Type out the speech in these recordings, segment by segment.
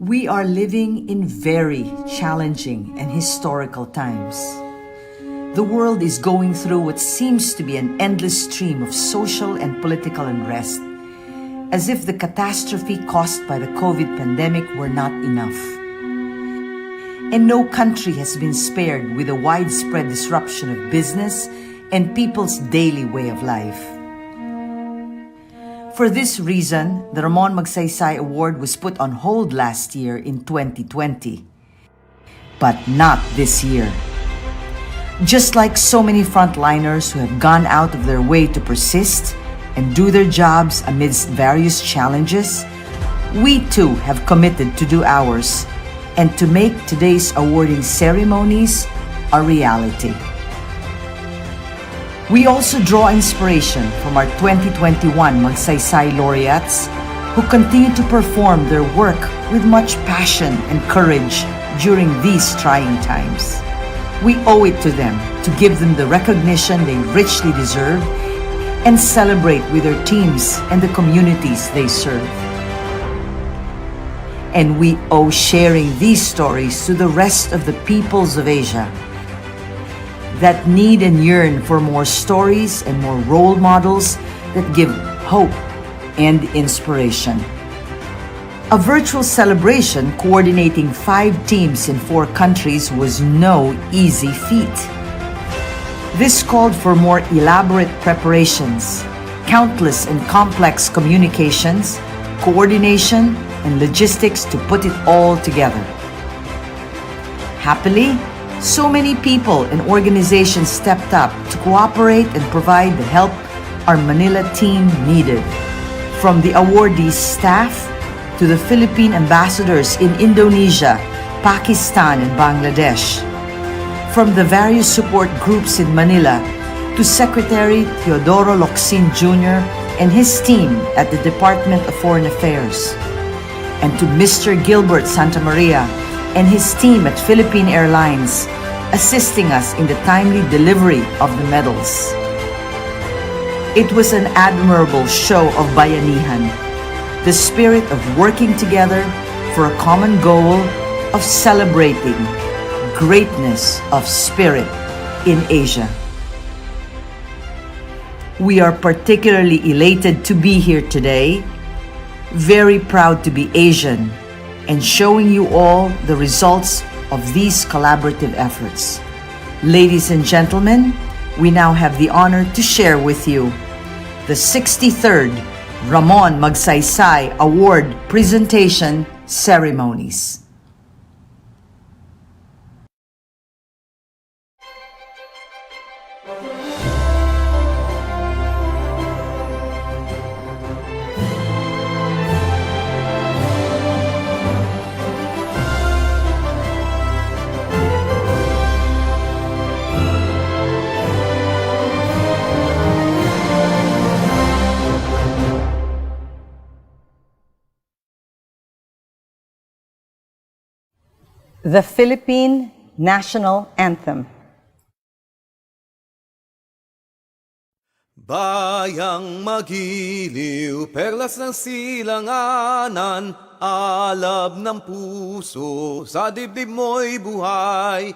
We are living in very challenging and historical times. The world is going through what seems to be an endless stream of social and political unrest, as if the catastrophe caused by the COVID pandemic were not enough. And no country has been spared with a widespread disruption of business and people's daily way of life. For this reason, the Ramon Magsaysay Award was put on hold last year in 2020. But not this year. Just like so many frontliners who have gone out of their way to persist and do their jobs amidst various challenges, we too have committed to do ours and to make today's awarding ceremonies a reality. We also draw inspiration from our 2021 Magsaysay laureates who continue to perform their work with much passion and courage during these trying times. We owe it to them to give them the recognition they richly deserve and celebrate with their teams and the communities they serve. And we owe sharing these stories to the rest of the peoples of Asia that need and yearn for more stories and more role models that give hope and inspiration. A virtual celebration coordinating 5 teams in 4 countries was no easy feat. This called for more elaborate preparations, countless and complex communications, coordination, and logistics to put it all together. Happily, so many people and organizations stepped up to cooperate and provide the help our Manila team needed. From the awardees' staff to the Philippine ambassadors in Indonesia, Pakistan, and Bangladesh. From the various support groups in Manila to Secretary Teodoro Locsin Jr. and his team at the Department of Foreign Affairs. And to Mr. Gilbert Santamaria and his team at Philippine Airlines, assisting us in the timely delivery of the medals. It was an admirable show of bayanihan, the spirit of working together for a common goal of celebrating greatness of spirit in Asia. We are particularly elated to be here today, very proud to be Asian, and showing you all the results of these collaborative efforts. Ladies and gentlemen, we now have the honor to share with you the 63rd Ramon Magsaysay Award Presentation Ceremonies. The Philippine National Anthem. Bayang magiliw, perlas ng silanganan, alab ng puso, sa dibdib mo'y buhay.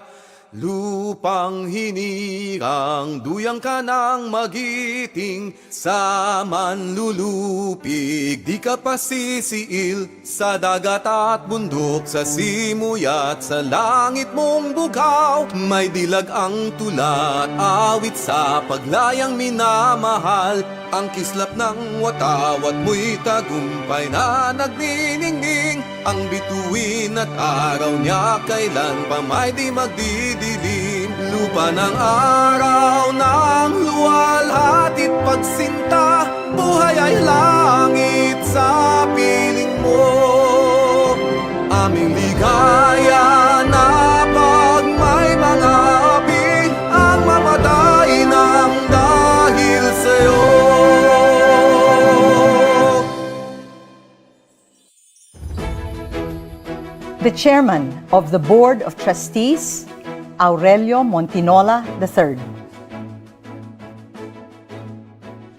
Lupang hinirang, duyang ka ng magiting, sa manlulupig, di ka pasisiil, sa dagat at bundok, sa simuyat, sa langit mong bugaw. May dilag ang tulat, awit sa paglayang minamahal, ang kislap ng watawat mo'y tagumpay na nagniningning. Ang bituin at araw niya kailan pa may di magdidilim. Lupa ng araw ng luwalhati't pagsinta, buhay ay langit sa piling mo. Aming ligaya na pag may mga api, ang mamatay ng dahil sa'yo. The Chairman of the Board of Trustees, Aurelio Montinola III.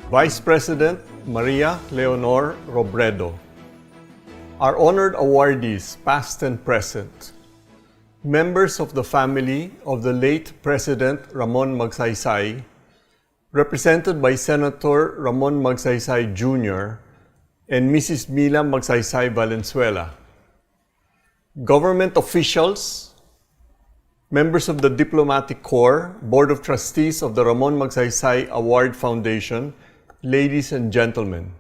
Vice President Maria Leonor Robredo. Our honored awardees, past and present, members of the family of the late President Ramon Magsaysay, represented by Senator Ramon Magsaysay Jr. and Mrs. Mila Magsaysay Valenzuela, government officials, members of the Diplomatic Corps, Board of Trustees of the Ramon Magsaysay Award Foundation, ladies and gentlemen,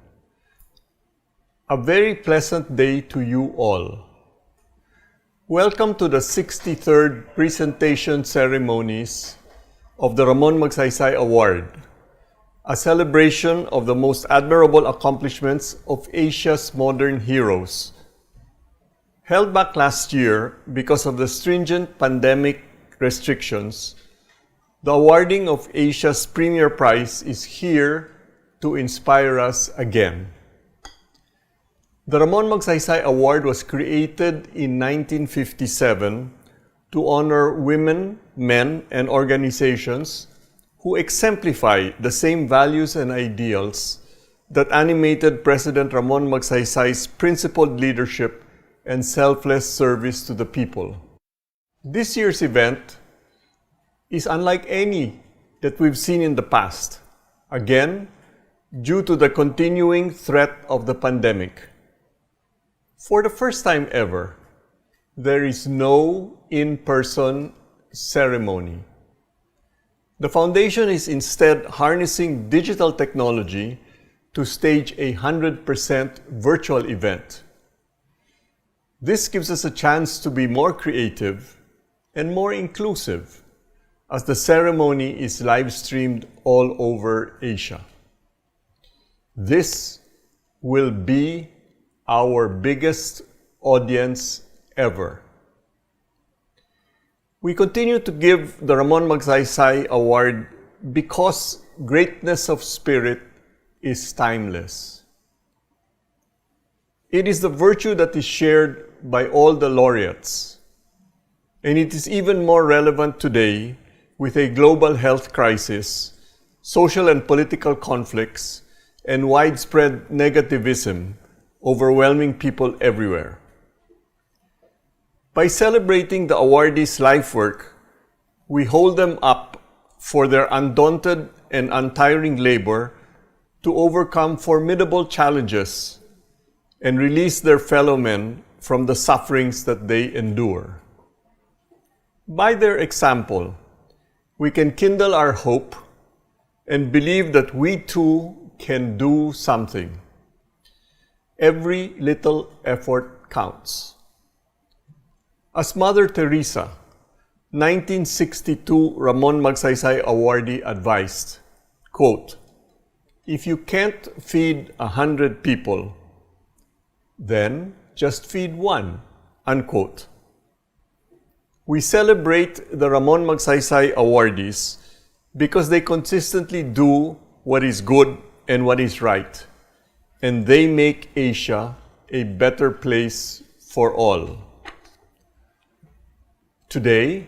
a very pleasant day to you all. Welcome to the 63rd presentation ceremonies of the Ramon Magsaysay Award, a celebration of the most admirable accomplishments of Asia's modern heroes. Held back last year because of the stringent pandemic restrictions, the awarding of Asia's premier prize is here to inspire us again. The Ramon Magsaysay Award was created in 1957 to honor women, men, and organizations who exemplify the same values and ideals that animated President Ramon Magsaysay's principled leadership and selfless service to the people. This year's event is unlike any that we've seen in the past, again, due to the continuing threat of the pandemic. For the first time ever, there is no in-person ceremony. The foundation is instead harnessing digital technology to stage a 100% virtual event. This gives us a chance to be more creative and more inclusive as the ceremony is live-streamed all over Asia. This will be our biggest audience ever. We continue to give the Ramon Magsaysay Award because greatness of spirit is timeless. It is the virtue that is shared by all the laureates, and it is even more relevant today with a global health crisis, social and political conflicts, and widespread negativism overwhelming people everywhere. By celebrating the awardees' life work, we hold them up for their undaunted and untiring labor to overcome formidable challenges and release their fellow men from the sufferings that they endure. By their example, we can kindle our hope and believe that we too can do something. Every little effort counts. As Mother Teresa, 1962 Ramon Magsaysay awardee advised, quote, "If you can't feed 100 people, then just feed one," unquote. We celebrate the Ramon Magsaysay awardees because they consistently do what is good and what is right, and they make Asia a better place for all. Today,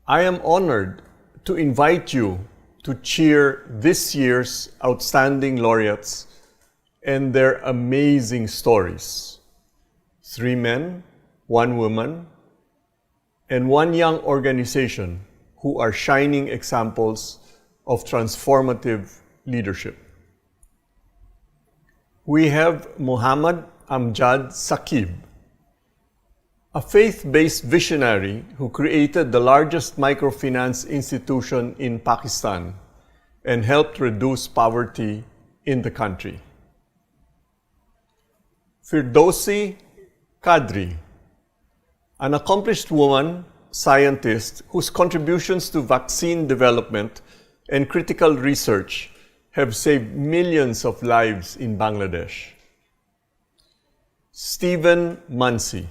I am honored to invite you to cheer this year's outstanding laureates and their amazing stories. 3 men, 1 woman, and 1 young organization who are shining examples of transformative leadership. We have Muhammad Amjad Saqib, a faith-based visionary who created the largest microfinance institution in Pakistan and helped reduce poverty in the country. Firdausi Kadri, an accomplished woman scientist whose contributions to vaccine development and critical research have saved millions of lives in Bangladesh. Stephen Mansi.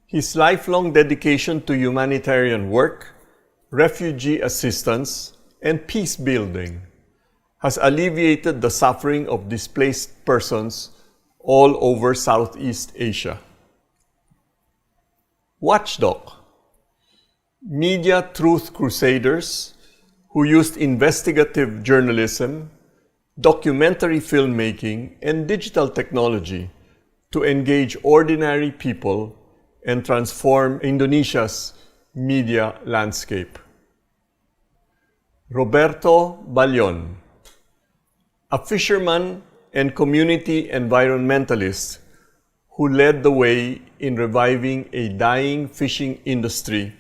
His lifelong dedication to humanitarian work, refugee assistance, and peace building has alleviated the suffering of displaced persons all over Southeast Asia. Watchdog. Media truth crusaders who used investigative journalism, documentary filmmaking, and digital technology to engage ordinary people and transform Indonesia's media landscape. Roberto Balion, a fisherman and community environmentalist who led the way in reviving a dying fishing industry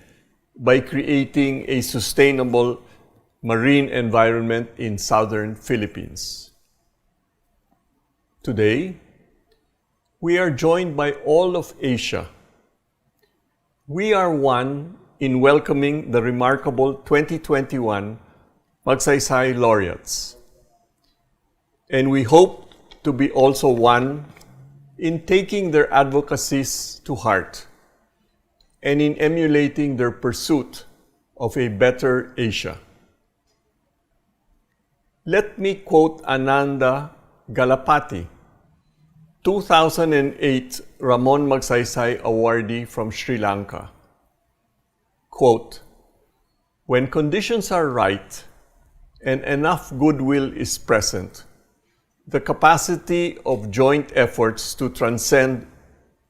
by creating a sustainable marine environment in southern Philippines. Today, we are joined by all of Asia. We are one in welcoming the remarkable 2021 Magsaysay laureates. And we hope to be also one in taking their advocacies to heart and in emulating their pursuit of a better Asia. Let me quote Ananda Galapati, 2008 Ramon Magsaysay awardee from Sri Lanka. Quote, "When conditions are right and enough goodwill is present, the capacity of joint efforts to transcend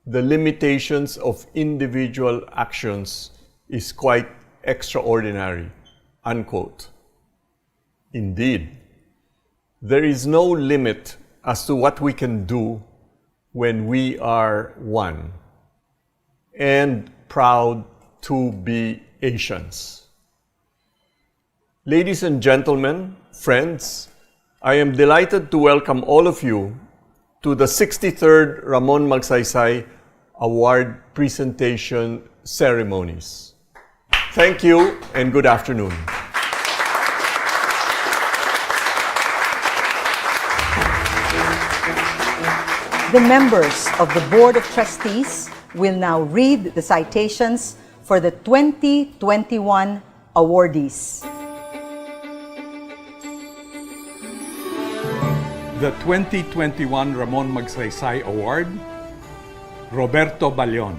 the limitations of individual actions is quite extraordinary." Unquote. Indeed, there is no limit as to what we can do when we are one and proud to be Asians. Ladies and gentlemen, friends, I am delighted to welcome all of you to the 63rd Ramon Magsaysay Award presentation ceremonies. Thank you and good afternoon. The members of the Board of Trustees will now read the citations for the 2021 awardees. The 2021 Ramon Magsaysay Award, Roberto Balion.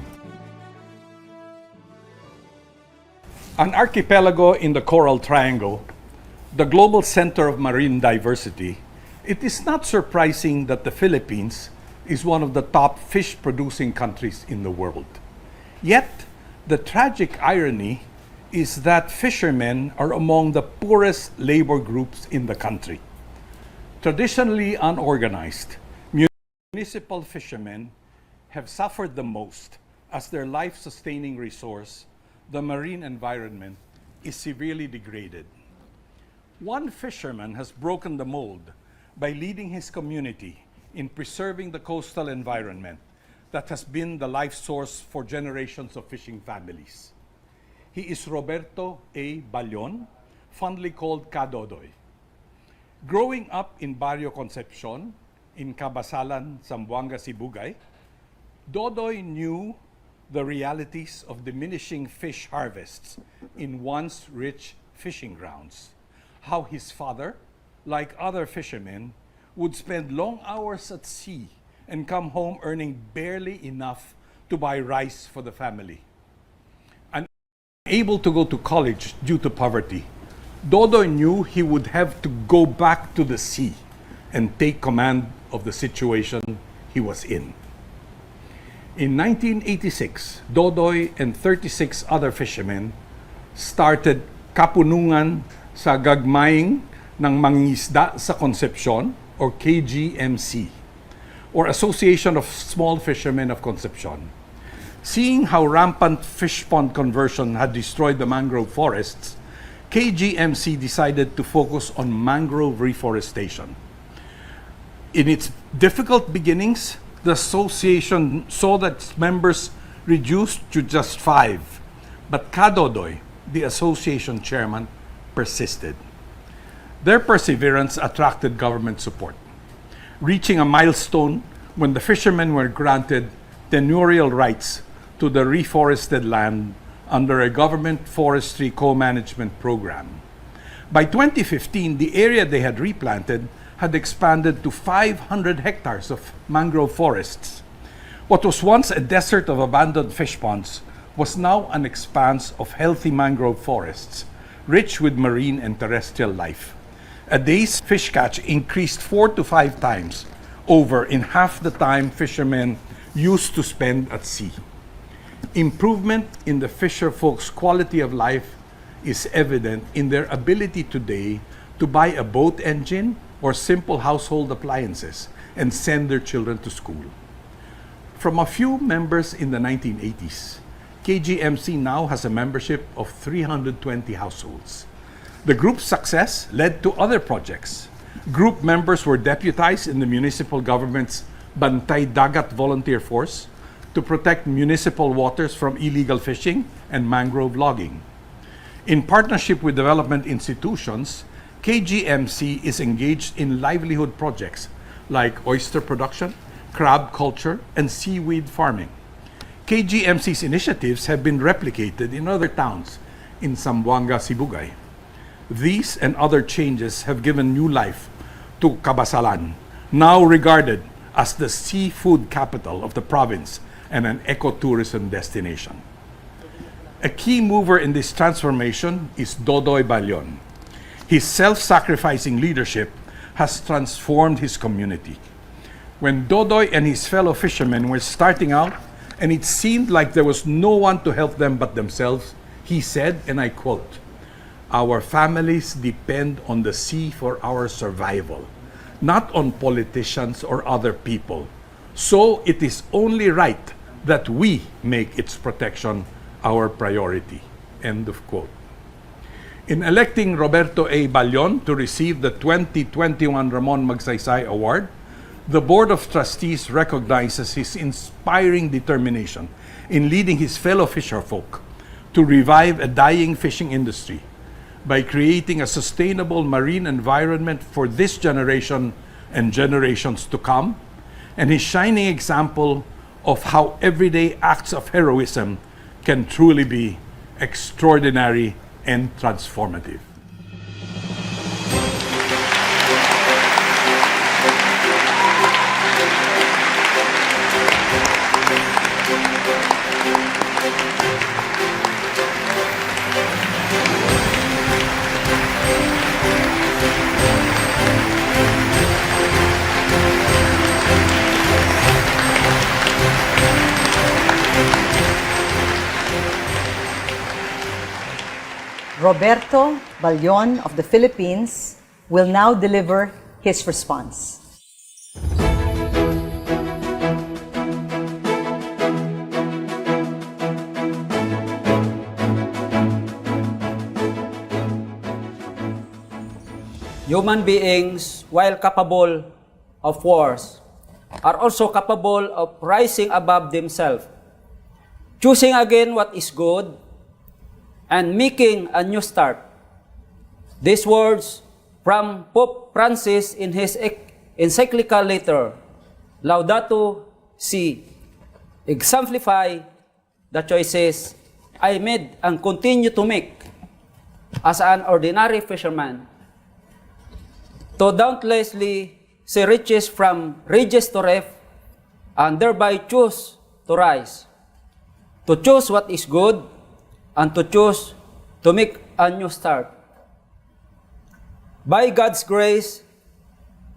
An archipelago in the Coral Triangle, the global center of marine diversity, it is not surprising that the Philippines is one of the top fish-producing countries in the world. Yet, the tragic irony is that fishermen are among the poorest labor groups in the country. Traditionally unorganized, municipal fishermen have suffered the most as their life-sustaining resource, the marine environment, is severely degraded. One fisherman has broken the mold by leading his community in preserving the coastal environment that has been the life source for generations of fishing families. He is Roberto A. Balion, fondly called Kadodoy. Growing up in Barrio Concepcion, in Cabasalan, Zamboanga, Sibugay, Dodoy knew the realities of diminishing fish harvests in once rich fishing grounds. How his father, like other fishermen, would spend long hours at sea and come home earning barely enough to buy rice for the family. Unable to go to college due to poverty, Dodoy knew he would have to go back to the sea and take command of the situation he was in. In 1986, Dodoy and 36 other fishermen started Kapunungan sa Gagmayng ng Mangingisda sa Concepcion, or KGMC, or Association of Small Fishermen of Concepcion. Seeing how rampant fish pond conversion had destroyed the mangrove forests, KGMC decided to focus on mangrove reforestation. In its difficult beginnings, the association saw that its members reduced to just 5, but Kadodoy, the association chairman, persisted. Their perseverance attracted government support, reaching a milestone when the fishermen were granted tenurial rights to the reforested land under a government forestry co-management program. By 2015, the area they had replanted had expanded to 500 hectares of mangrove forests. What was once a desert of abandoned fish ponds was now an expanse of healthy mangrove forests, rich with marine and terrestrial life. A day's fish catch increased 4 to 5 times over in half the time fishermen used to spend at sea. Improvement in the fisher folks' quality of life is evident in their ability today to buy a boat engine or simple household appliances and send their children to school. From a few members in the 1980s, KGMC now has a membership of 320 households. The group's success led to other projects. Group members were deputized in the municipal government's Bantay Dagat Volunteer Force to protect municipal waters from illegal fishing and mangrove logging. In partnership with development institutions, KGMC is engaged in livelihood projects like oyster production, crab culture, and seaweed farming. KGMC's initiatives have been replicated in other towns in Zamboanga, Sibugay. These and other changes have given new life to Cabasalan, now regarded as the seafood capital of the province and an ecotourism destination. A key mover in this transformation is Dodoy Balyon. His self-sacrificing leadership has transformed his community. When Dodoy and his fellow fishermen were starting out, and it seemed like there was no one to help them but themselves, he said, and I quote, "Our families depend on the sea for our survival, not on politicians or other people. So it is only right that we make its protection our priority." End of quote. In electing Roberto A. Balyon to receive the 2021 Ramon Magsaysay Award, the Board of Trustees recognizes his inspiring determination in leading his fellow fisherfolk to revive a dying fishing industry by creating a sustainable marine environment for this generation and generations to come, and his shining example of how everyday acts of heroism can truly be extraordinary and transformative. Roberto Balyon of the Philippines will now deliver his response. Human beings, while capable of wars, are also capable of rising above themselves, choosing again what is good, and making a new start. These words from Pope Francis in his encyclical letter, Laudato Si, exemplify the choices I made and continue to make as an ordinary fisherman, to dauntlessly see riches from riches to ref, and thereby choose to rise, to choose what is good, and to choose to make a new start. By God's grace,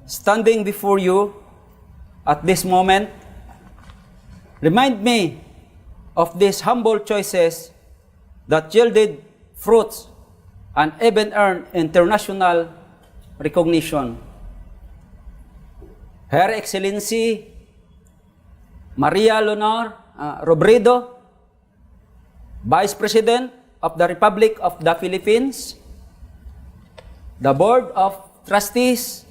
standing before you at this moment, remind me of these humble choices that yielded fruits and even earned international recognition. Her Excellency Maria Leonor Robredo, Vice President of the Republic of the Philippines, the Board of Trustees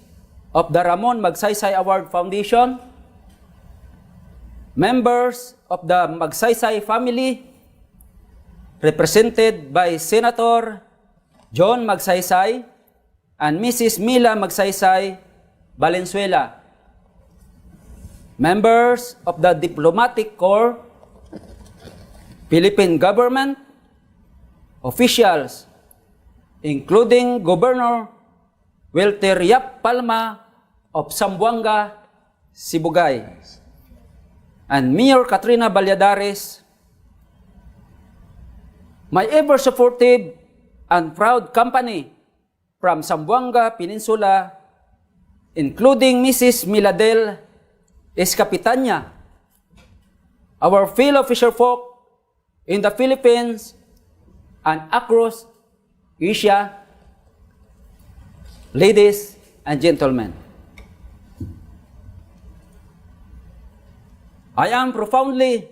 of the Ramon Magsaysay Award Foundation, members of the Magsaysay family, represented by Senator John Magsaysay and Mrs. Mila Magsaysay Valenzuela, members of the Diplomatic Corps, Philippine government, officials, including Governor Welter Yap Palma of Zamboanga, Sibugay, and Mayor Katrina Valladares, my ever-supportive and proud company from Zamboanga Peninsula, including Mrs. Miladel Escapitanya, our fellow fisherfolk in the Philippines and across Asia, ladies and gentlemen, I am profoundly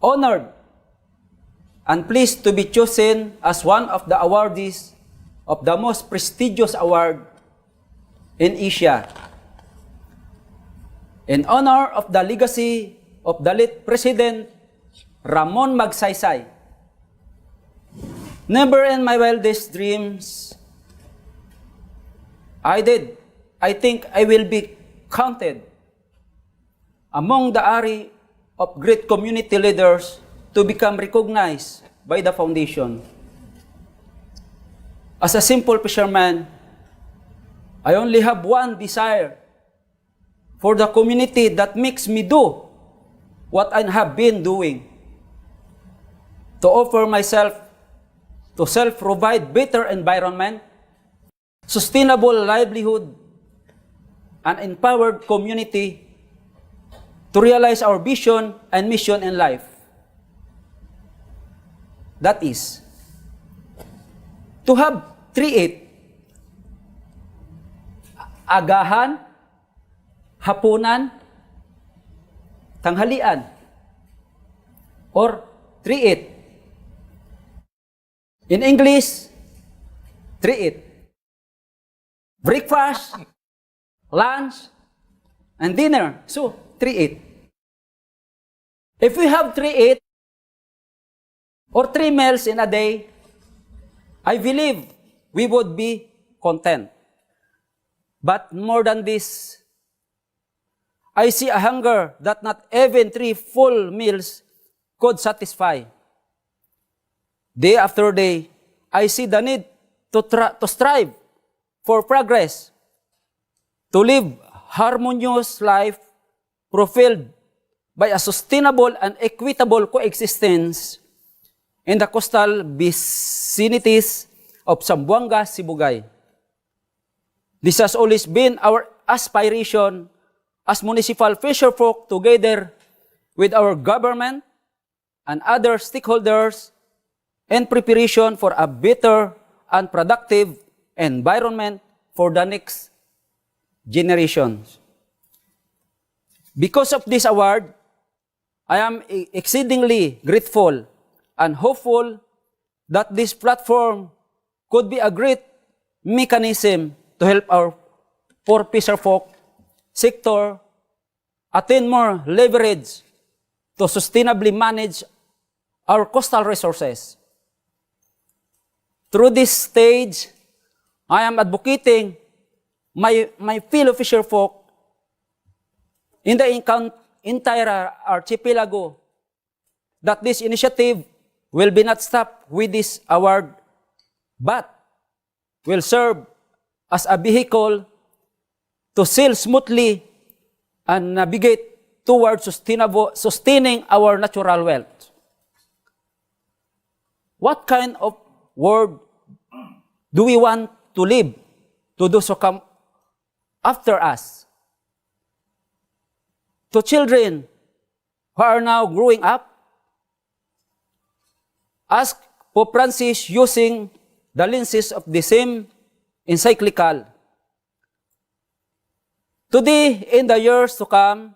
honored and pleased to be chosen as one of the awardees of the most prestigious award in Asia, in honor of the legacy of the late President Ramon Magsaysay. Never in my wildest dreams I think I will be counted among the array of great community leaders to become recognized by the foundation. As a simple fisherman, I only have one desire for the community that makes me do what I have been doing, to offer myself to self-provide better environment, sustainable livelihood, and empowered community to realize our vision and mission in life. That is, to have 3-8, agahan, hapunan, tanghalian, or 3-8. In English, 3-8. Breakfast, lunch, and dinner. So, 3-8. If we have 3-8 or 3 meals in a day, I believe we would be content. But more than this, I see a hunger that not even 3 full meals could satisfy. Day after day, I see the need to strive for progress, to live harmonious life fulfilled by a sustainable and equitable coexistence in the coastal vicinities of Zamboanga, Sibugay. This has always been our aspiration as municipal fisherfolk, together with our government and other stakeholders, in preparation for a better and productive environment for the next generations. Because of this award, I am exceedingly grateful and hopeful that this platform could be a great mechanism to help our poor fisherfolk sector attain more leverage to sustainably manage our coastal resources. Through this stage, I am advocating my fellow fisherfolk in the entire archipelago that this initiative will be not stopped with this award, but will serve as a vehicle to sail smoothly and navigate towards sustaining our natural wealth. What kind of world do we want to live to those who come after us? To children who are now growing up? Ask Pope Francis using the lenses of the same encyclical. Today, in the years to come,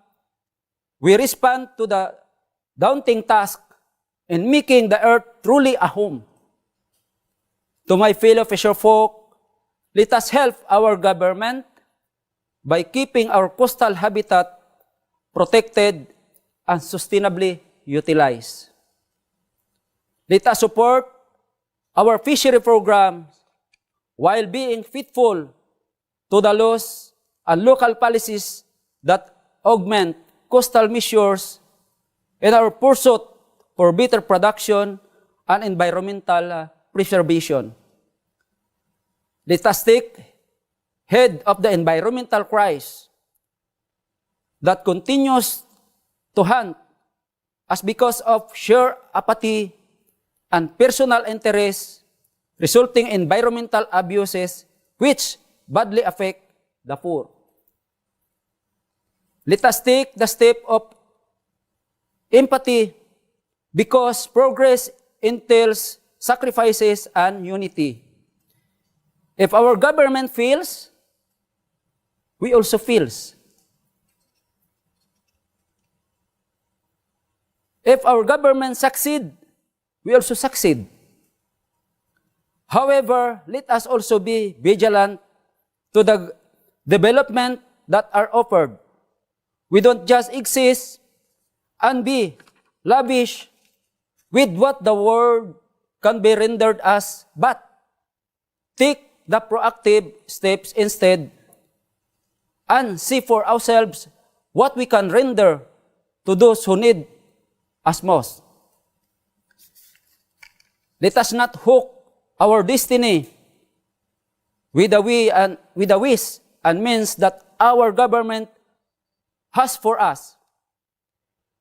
we respond to the daunting task in making the earth truly a home. To my fellow fisherfolk, let us help our government by keeping our coastal habitat protected and sustainably utilized. Let us support our fishery programs while being faithful to the laws and local policies that augment coastal measures in our pursuit for better production and environmental preservation. Let us take head of the environmental crisis that continues to haunt us because of sheer apathy and personal interest, resulting in environmental abuses which badly affect the poor. Let us take the step of empathy, because progress entails sacrifices and unity. If our government fails, we also fails. If our government succeed, we also succeed. However, let us also be vigilant to the development that are offered. We don't just exist and be lavish with what the world can be rendered us, but take the proactive steps instead and see for ourselves what we can render to those who need us most. Let us not hook our destiny with the wish and means that our government has for us.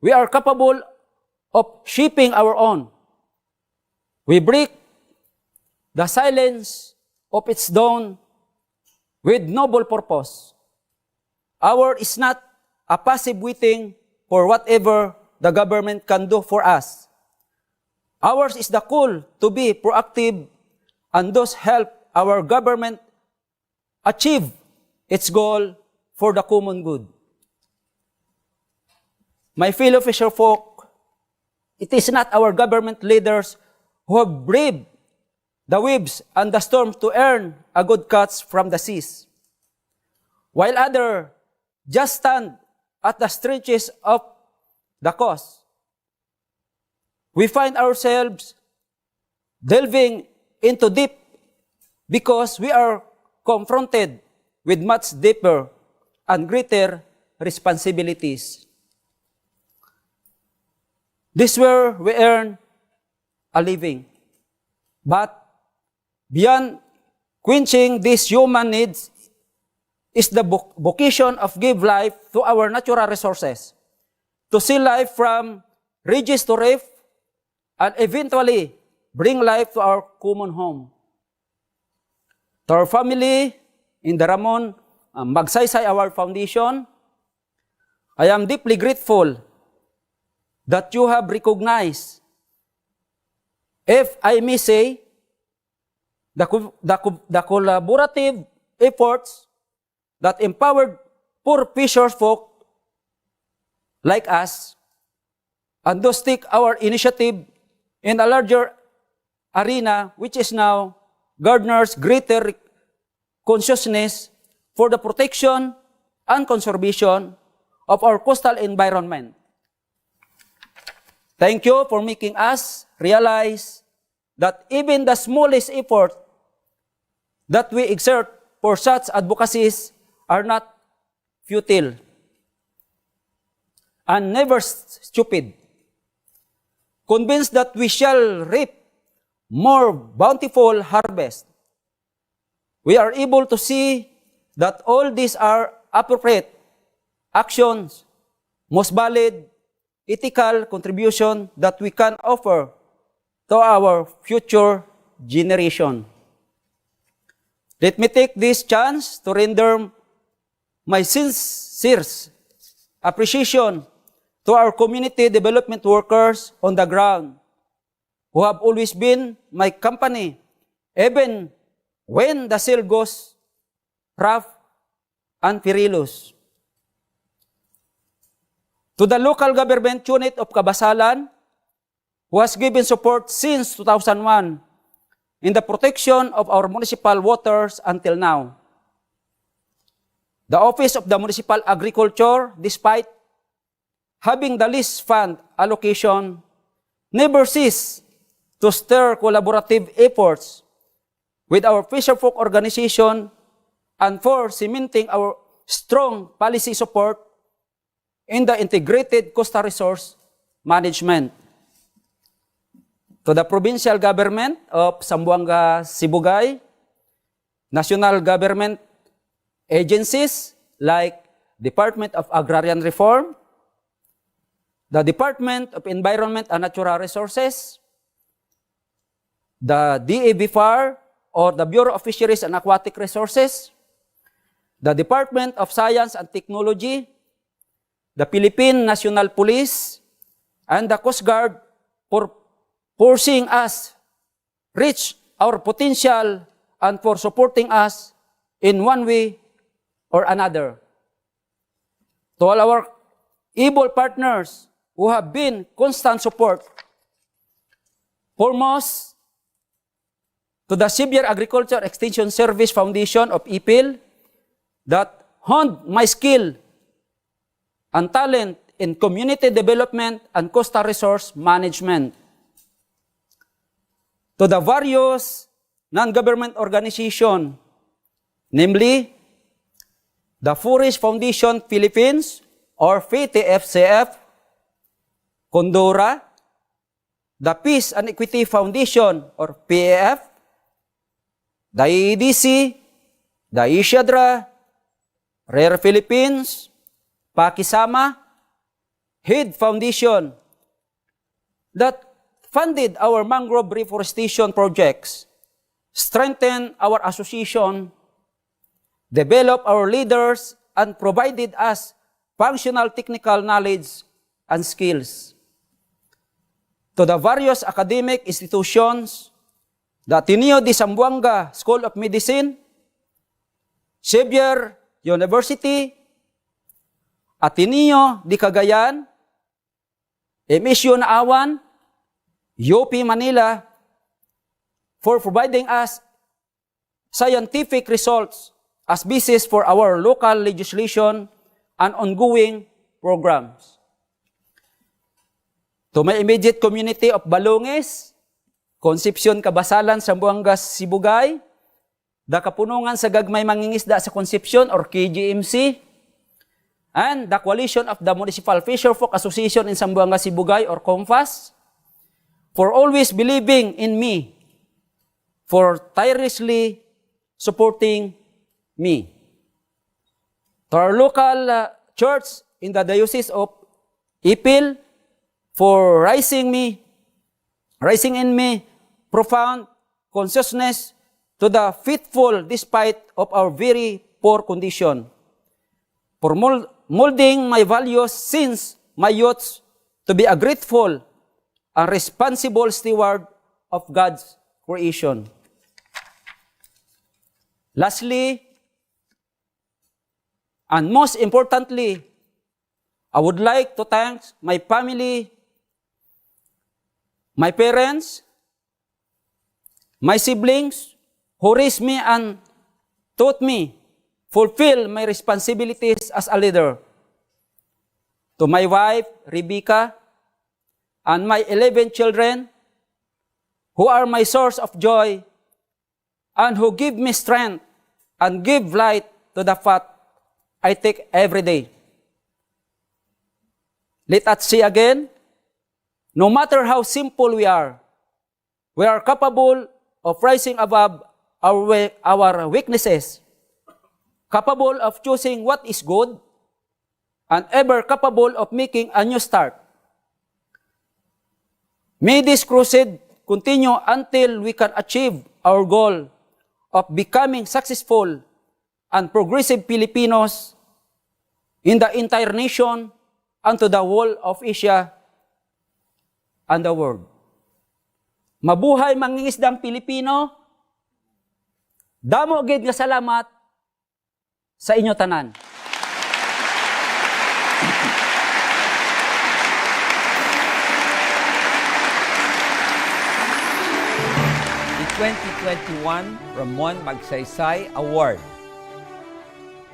We are capable of shaping our own. We break the silence of its dawn with noble purpose. Ours is not a passive waiting for whatever the government can do for us. Ours is the call to be proactive and thus help our government achieve its goal for the common good. My fellow fisher folk, it is not our government leaders who have braved the waves and the storm to earn a good catch from the seas, while others just stand at the stretches of the coast. We find ourselves delving into deep because we are confronted with much deeper and greater responsibilities. This is where we earn a living. But beyond quenching these human needs is the vocation of give life to our natural resources, to see life from ridges to reef, and eventually bring life to our common home. To our family in the Ramon Magsaysay Award Foundation, I am deeply grateful that you have recognized, if I may say, the collaborative efforts that empowered poor fisher folk like us, and thus take our initiative in a larger arena, which is now garners greater consciousness for the protection and conservation of our coastal environment. Thank you for making us realize that even the smallest effort that we exert for such advocacies are not futile and never stupid. Convinced that we shall reap more bountiful harvest, we are able to see that all these are appropriate actions, most valid, ethical contribution that we can offer to our future generation. Let me take this chance to render my sincere appreciation to our community development workers on the ground who have always been my company, even when the sail goes rough and perilous. To the local government unit of Kabasalan, who has given support since 2001 in the protection of our municipal waters until now. The Office of the Municipal Agriculture, despite having the least fund allocation, never cease to stir collaborative efforts with our fisherfolk organization and for cementing our strong policy support in the integrated coastal resource management. To the provincial government of Zamboanga, Sibugay, national government agencies like Department of Agrarian Reform, the Department of Environment and Natural Resources, the DABFAR or the Bureau of Fisheries and Aquatic Resources, the Department of Science and Technology, the Philippine National Police, and the Coast Guard for forcing us reach our potential and for supporting us in one way or another. To all our able partners who have been constant support, foremost to the Xavier Agriculture Extension Service Foundation of IPIL that honed my skill and talent in community development and coastal resource management. To the various non-government organizations, namely the Forest Foundation Philippines or FTFCF, Condora, the Peace and Equity Foundation or PAF, the EDC, the Ishadra, Rare Philippines, Pakisama, HID Foundation that funded our mangrove reforestation projects, strengthened our association, developed our leaders, and provided us functional technical knowledge and skills. To the various academic institutions, the Ateneo de Zamboanga School of Medicine, Xavier University, Ateneo de Cagayan, MSU Naawan, UP Manila, for providing us scientific results as basis for our local legislation and ongoing programs. To my immediate community of Balonges, Concepcion Cabasalan, Zamboanga, Sibugay, the Kapunungan sa Gagmay Mangingisda sa Concepcion or KGMC, and the Coalition of the Municipal Fisherfolk Association in Zamboanga, Sibugay or COMFAS, for always believing in me, for tirelessly supporting me. To our local church in the Diocese of Ipil, for raising in me profound consciousness to the faithful despite of our very poor condition. For molding my values since my youth to be a grateful and responsible steward of God's creation. Lastly, and most importantly, I would like to thank my family, my parents, my siblings who raised me and taught me fulfill my responsibilities as a leader. To my wife, Rebecca, and my 11 children who are my source of joy and who give me strength and give light to the path I take every day. Let us see again, no matter how simple we are capable of rising above our weaknesses, capable of choosing what is good, and ever capable of making a new start. May this crusade continue until we can achieve our goal of becoming successful and progressive Filipinos in the entire nation and to the whole of Asia and the world. Mabuhay mangingisdang Pilipino. Damo gid nga salamat sa inyo tanan. The 2021 Ramon Magsaysay Award,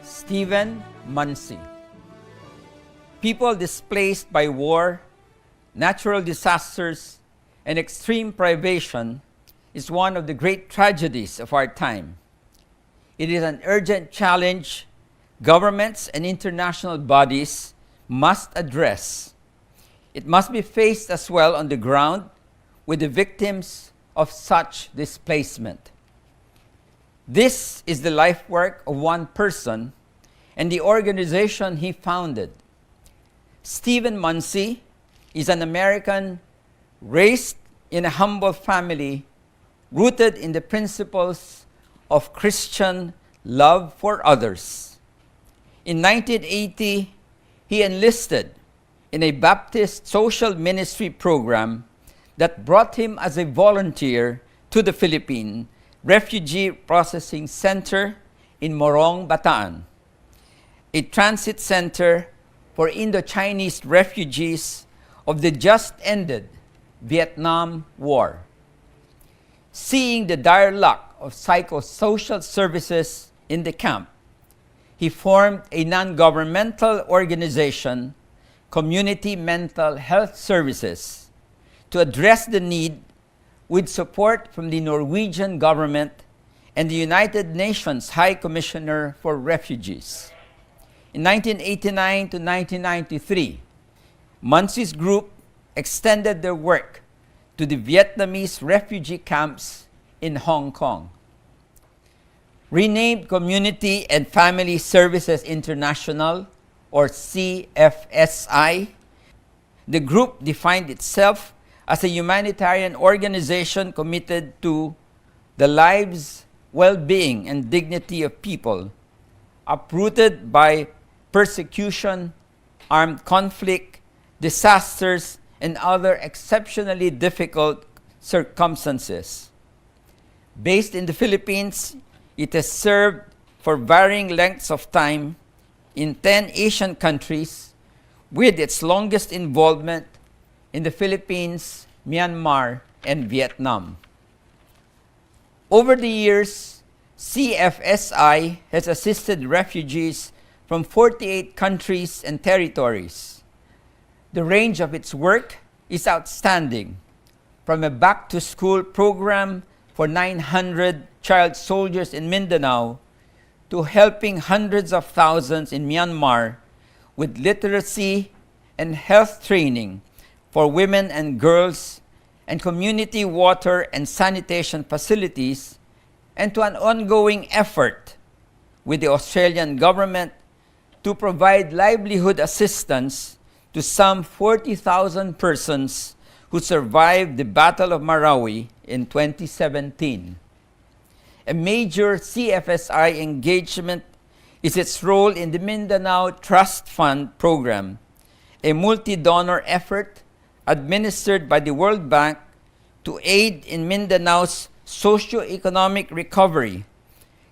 Stephen Munsey. People displaced by war, natural disasters, and extreme privation is one of the great tragedies of our time. It is an urgent challenge governments and international bodies must address. It must be faced as well on the ground with the victims of such displacement. This is the life work of one person and the organization he founded. Stephen Munsey is an American raised in a humble family rooted in the principles of Christian love for others. In 1980, he enlisted in a Baptist social ministry program that brought him as a volunteer to the Philippine Refugee Processing Center in Morong, Bataan, a transit center for Indo-Chinese refugees of the just ended Vietnam War. Seeing the dire lack of psychosocial services in the camp, he formed a non-governmental organization, Community Mental Health Services, to address the need with support from the Norwegian government and the United Nations High Commissioner for Refugees. In 1989 to 1993, Munsey's group extended their work to the Vietnamese refugee camps in Hong Kong. Renamed Community and Family Services International, or CFSI, the group defined itself as a humanitarian organization committed to the lives, well-being, and dignity of people uprooted by persecution, armed conflict, disasters, and other exceptionally difficult circumstances. Based in the Philippines, it has served for varying lengths of time in 10 Asian countries, with its longest involvement in the Philippines, Myanmar, and Vietnam. Over the years, CFSI has assisted refugees from 48 countries and territories. The range of its work is outstanding, from a back-to-school program for 900 child soldiers in Mindanao to helping hundreds of thousands in Myanmar with literacy and health training for women and girls and community water and sanitation facilities, and to an ongoing effort with the Australian government to provide livelihood assistance to some 40,000 persons who survived the Battle of Marawi in 2017. A major CFSI engagement is its role in the Mindanao Trust Fund program, a multi-donor effort administered by the World Bank to aid in Mindanao's socio-economic recovery,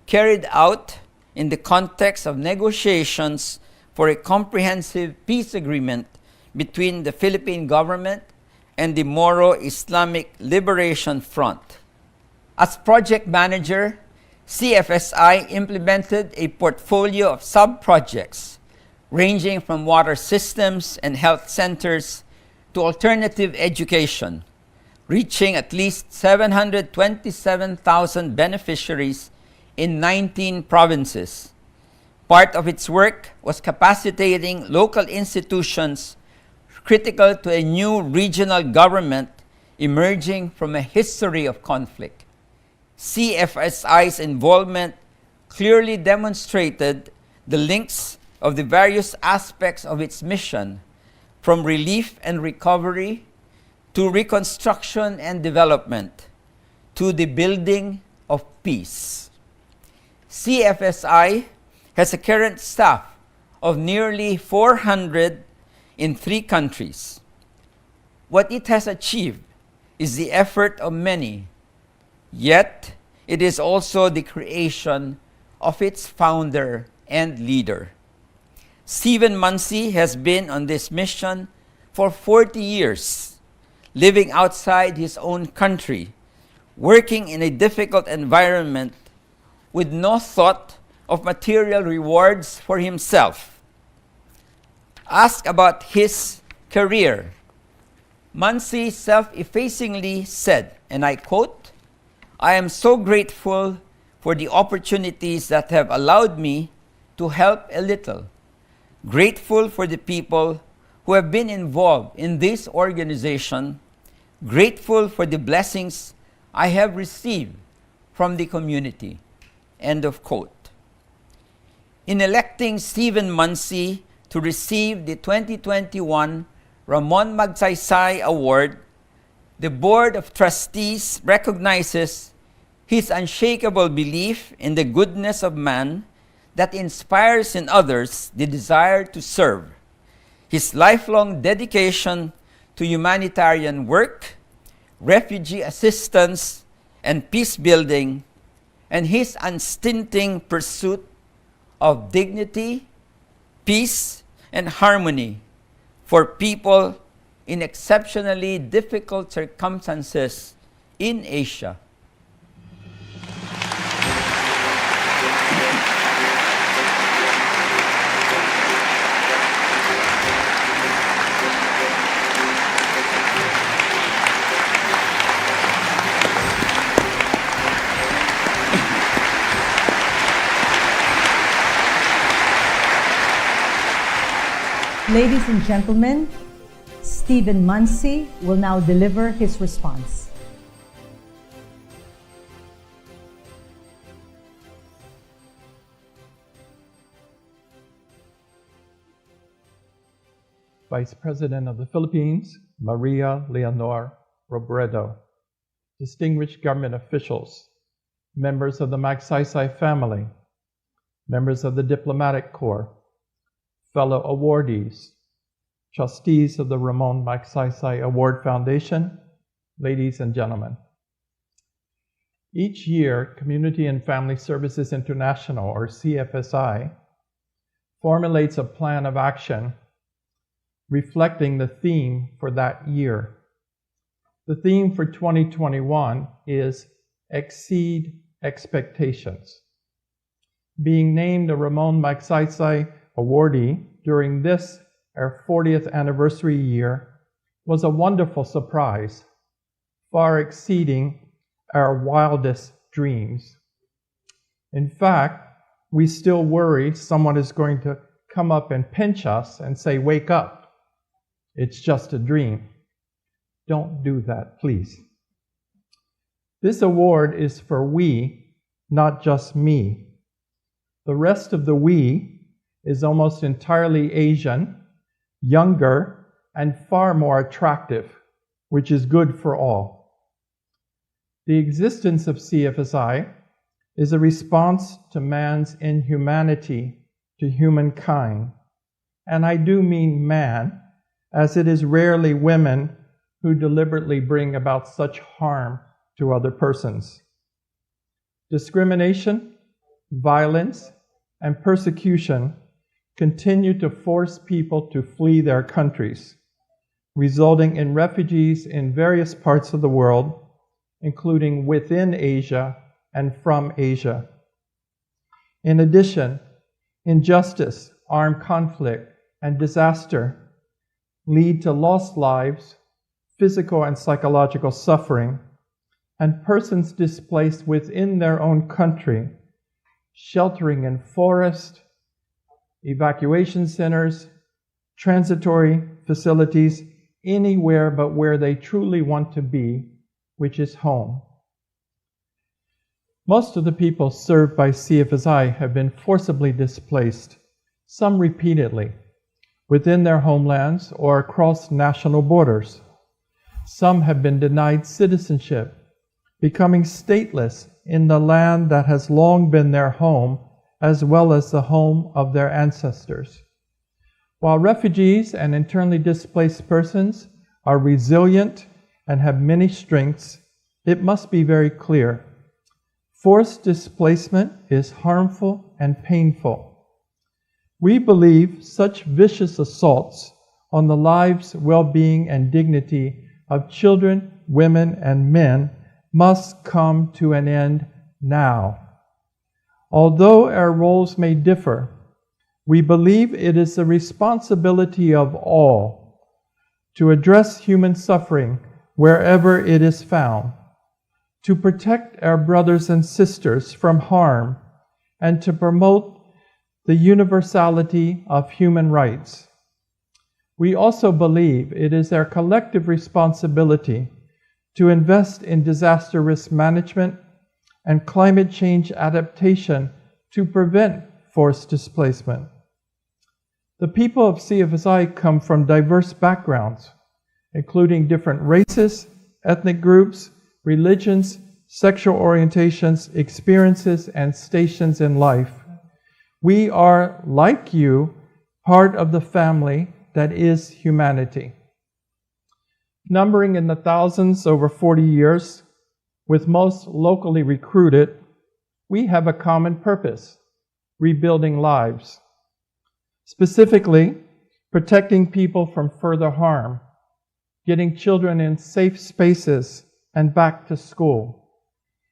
carried out in the context of negotiations for a comprehensive peace agreement between the Philippine government and the Moro Islamic Liberation Front. As project manager, CFSI implemented a portfolio of sub-projects ranging from water systems and health centers to alternative education, reaching at least 727,000 beneficiaries in 19 provinces. Part of its work was capacitating local institutions critical to a new regional government emerging from a history of conflict. CFSI's involvement clearly demonstrated the links of the various aspects of its mission, from relief and recovery to reconstruction and development to the building of peace. CFSI has a current staff of nearly 400 in 3 countries. What it has achieved is the effort of many, yet it is also the creation of its founder and leader. Stephen Munsey has been on this mission for 40 years, living outside his own country, working in a difficult environment with no thought of material rewards for himself. Asked about his career, Munsey self-effacingly said, and I quote, "I am so grateful for the opportunities that have allowed me to help a little. Grateful for the people who have been involved in this organization. Grateful for the blessings I have received from the community." End of quote. In electing Stephen Munsey to receive the 2021 Ramon Magsaysay Award, the Board of Trustees recognizes his unshakable belief in the goodness of man that inspires in others the desire to serve. his lifelong dedication to humanitarian work, refugee assistance, and peace building, and his unstinting pursuit of dignity, peace, and harmony for people in exceptionally difficult circumstances in Asia. Ladies and gentlemen, Stephen Muncy will now deliver his response. Vice President of the Philippines, Maria Leonor Robredo, distinguished government officials, members of the Magsaysay family, members of the Diplomatic Corps, fellow awardees, trustees of the Ramon Magsaysay Award Foundation, ladies and gentlemen. Each year, Community and Family Services International, or CFSI, formulates a plan of action reflecting the theme for that year. The theme for 2021 is Exceed Expectations. Being named a Ramon Magsaysay awardee during this, our 40th anniversary year, was a wonderful surprise, far exceeding our wildest dreams. In fact, we still worry someone is going to come up and pinch us and say, "Wake up, it's just a dream." Don't do that, please. This award is for we, not just me. The rest of the we is almost entirely Asian, younger, and far more attractive, which is good for all. The existence of CFSI is a response to man's inhumanity to humankind, and I do mean man, as it is rarely women who deliberately bring about such harm to other persons. Discrimination, violence, and persecution continue to force people to flee their countries, resulting in refugees in various parts of the world, including within Asia and from Asia. In addition, injustice, armed conflict, and disaster lead to lost lives, physical and psychological suffering, and persons displaced within their own country, sheltering in forests, evacuation centers, transitory facilities, anywhere but where they truly want to be, which is home. Most of the people served by CFSI have been forcibly displaced, some repeatedly, within their homelands or across national borders. Some have been denied citizenship, becoming stateless in the land that has long been their home, as well as the home of their ancestors. While refugees and internally displaced persons are resilient and have many strengths, it must be very clear: forced displacement is harmful and painful. We believe such vicious assaults on the lives, well-being, and dignity of children, women, and men must come to an end now. Although our roles may differ, we believe it is the responsibility of all to address human suffering wherever it is found, to protect our brothers and sisters from harm, and to promote the universality of human rights. We also believe it is our collective responsibility to invest in disaster risk management and climate change adaptation to prevent forced displacement. The people of CFSI come from diverse backgrounds, including different races, ethnic groups, religions, sexual orientations, experiences, and stations in life. We are, like you, part of the family that is humanity. Numbering in the thousands over 40 years, with most locally recruited, we have a common purpose: rebuilding lives. Specifically, protecting people from further harm, getting children in safe spaces and back to school,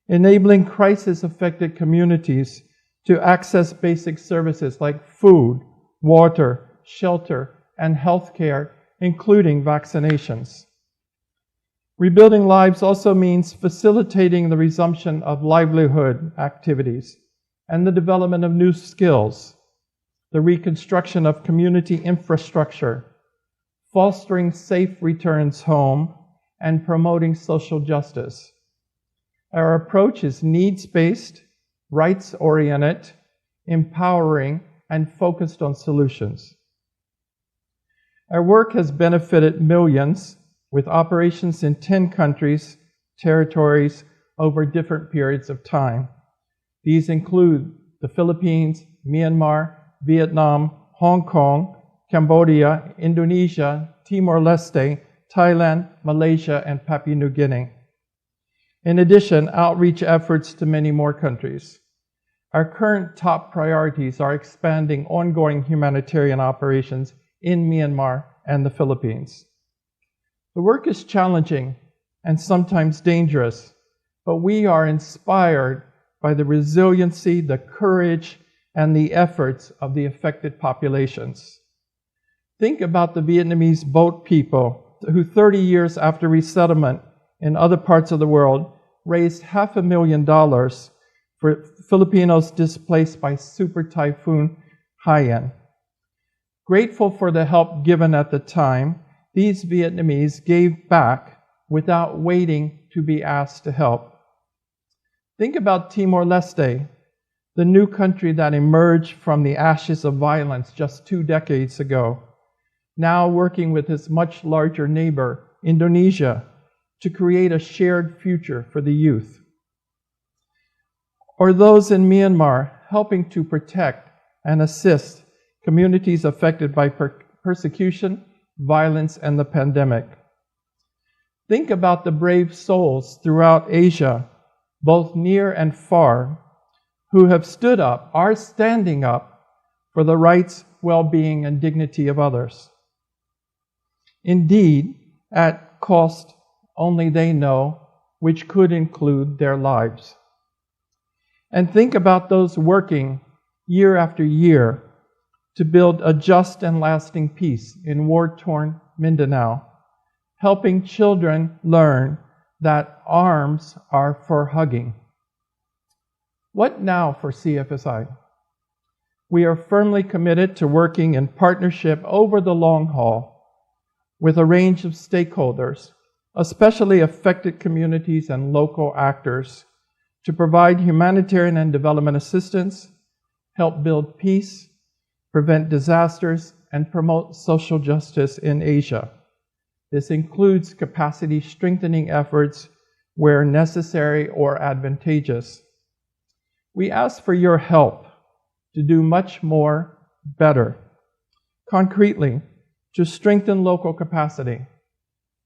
enabling crisis-affected communities to access basic services like food, water, shelter, and health care, including vaccinations. Rebuilding lives also means facilitating the resumption of livelihood activities and the development of new skills, the reconstruction of community infrastructure, fostering safe returns home, and promoting social justice. Our approach is needs-based, rights-oriented, empowering, and focused on solutions. Our work has benefited millions with operations in 10 countries, territories, over different periods of time. These include the Philippines, Myanmar, Vietnam, Hong Kong, Cambodia, Indonesia, Timor-Leste, Thailand, Malaysia, and Papua New Guinea. In addition, outreach efforts to many more countries. Our current top priorities are expanding ongoing humanitarian operations in Myanmar and the Philippines. The work is challenging and sometimes dangerous, but we are inspired by the resiliency, the courage, and the efforts of the affected populations. Think about the Vietnamese boat people who 30 years after resettlement in other parts of the world raised $500,000 for Filipinos displaced by Super Typhoon Haiyan. Grateful for the help given at the time, these Vietnamese gave back without waiting to be asked to help. Think about Timor-Leste, the new country that emerged from the ashes of violence just 2 decades ago, now working with its much larger neighbor, Indonesia, to create a shared future for the youth. Or those in Myanmar helping to protect and assist communities affected by persecution, violence, and the pandemic. Think about the brave souls throughout Asia, both near and far, who have stood up, are standing up for the rights, well-being, and dignity of others. Indeed, at cost only they know, which could include their lives. And think about those working year after year to build a just and lasting peace in war-torn Mindanao, helping children learn that arms are for hugging. What now for CFSI? We are firmly committed to working in partnership over the long haul with a range of stakeholders, especially affected communities and local actors, to provide humanitarian and development assistance, help build peace, prevent disasters, and promote social justice in Asia. This includes capacity strengthening efforts where necessary or advantageous. We ask for your help to do much more better. Concretely, to strengthen local capacity.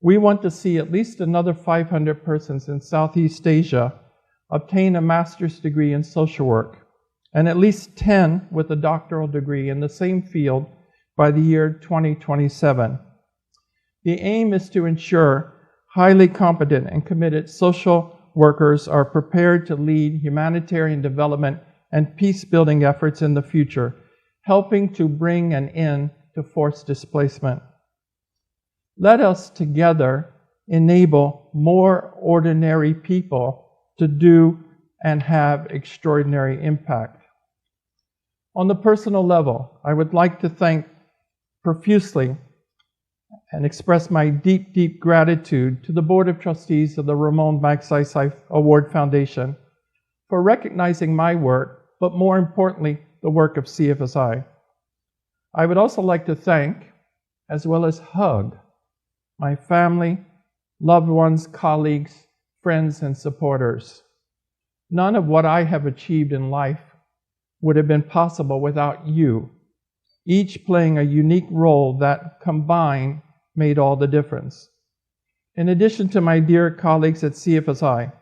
We want to see at least another 500 persons in Southeast Asia obtain a master's degree in social work, and at least 10 with a doctoral degree in the same field by the year 2027. The aim is to ensure highly competent and committed social workers are prepared to lead humanitarian development and peace-building efforts in the future, helping to bring an end to forced displacement. Let us together enable more ordinary people to do and have extraordinary impact. On the personal level, I would like to thank profusely and express my deep, deep gratitude to the Board of Trustees of the Ramon Magsaysay Award Foundation for recognizing my work, but more importantly, the work of CFSI. I would also like to thank, as well as hug, my family, loved ones, colleagues, friends, and supporters. None of what I have achieved in life would have been possible without you, each playing a unique role that combined made all the difference. In addition to my dear colleagues at CFSI,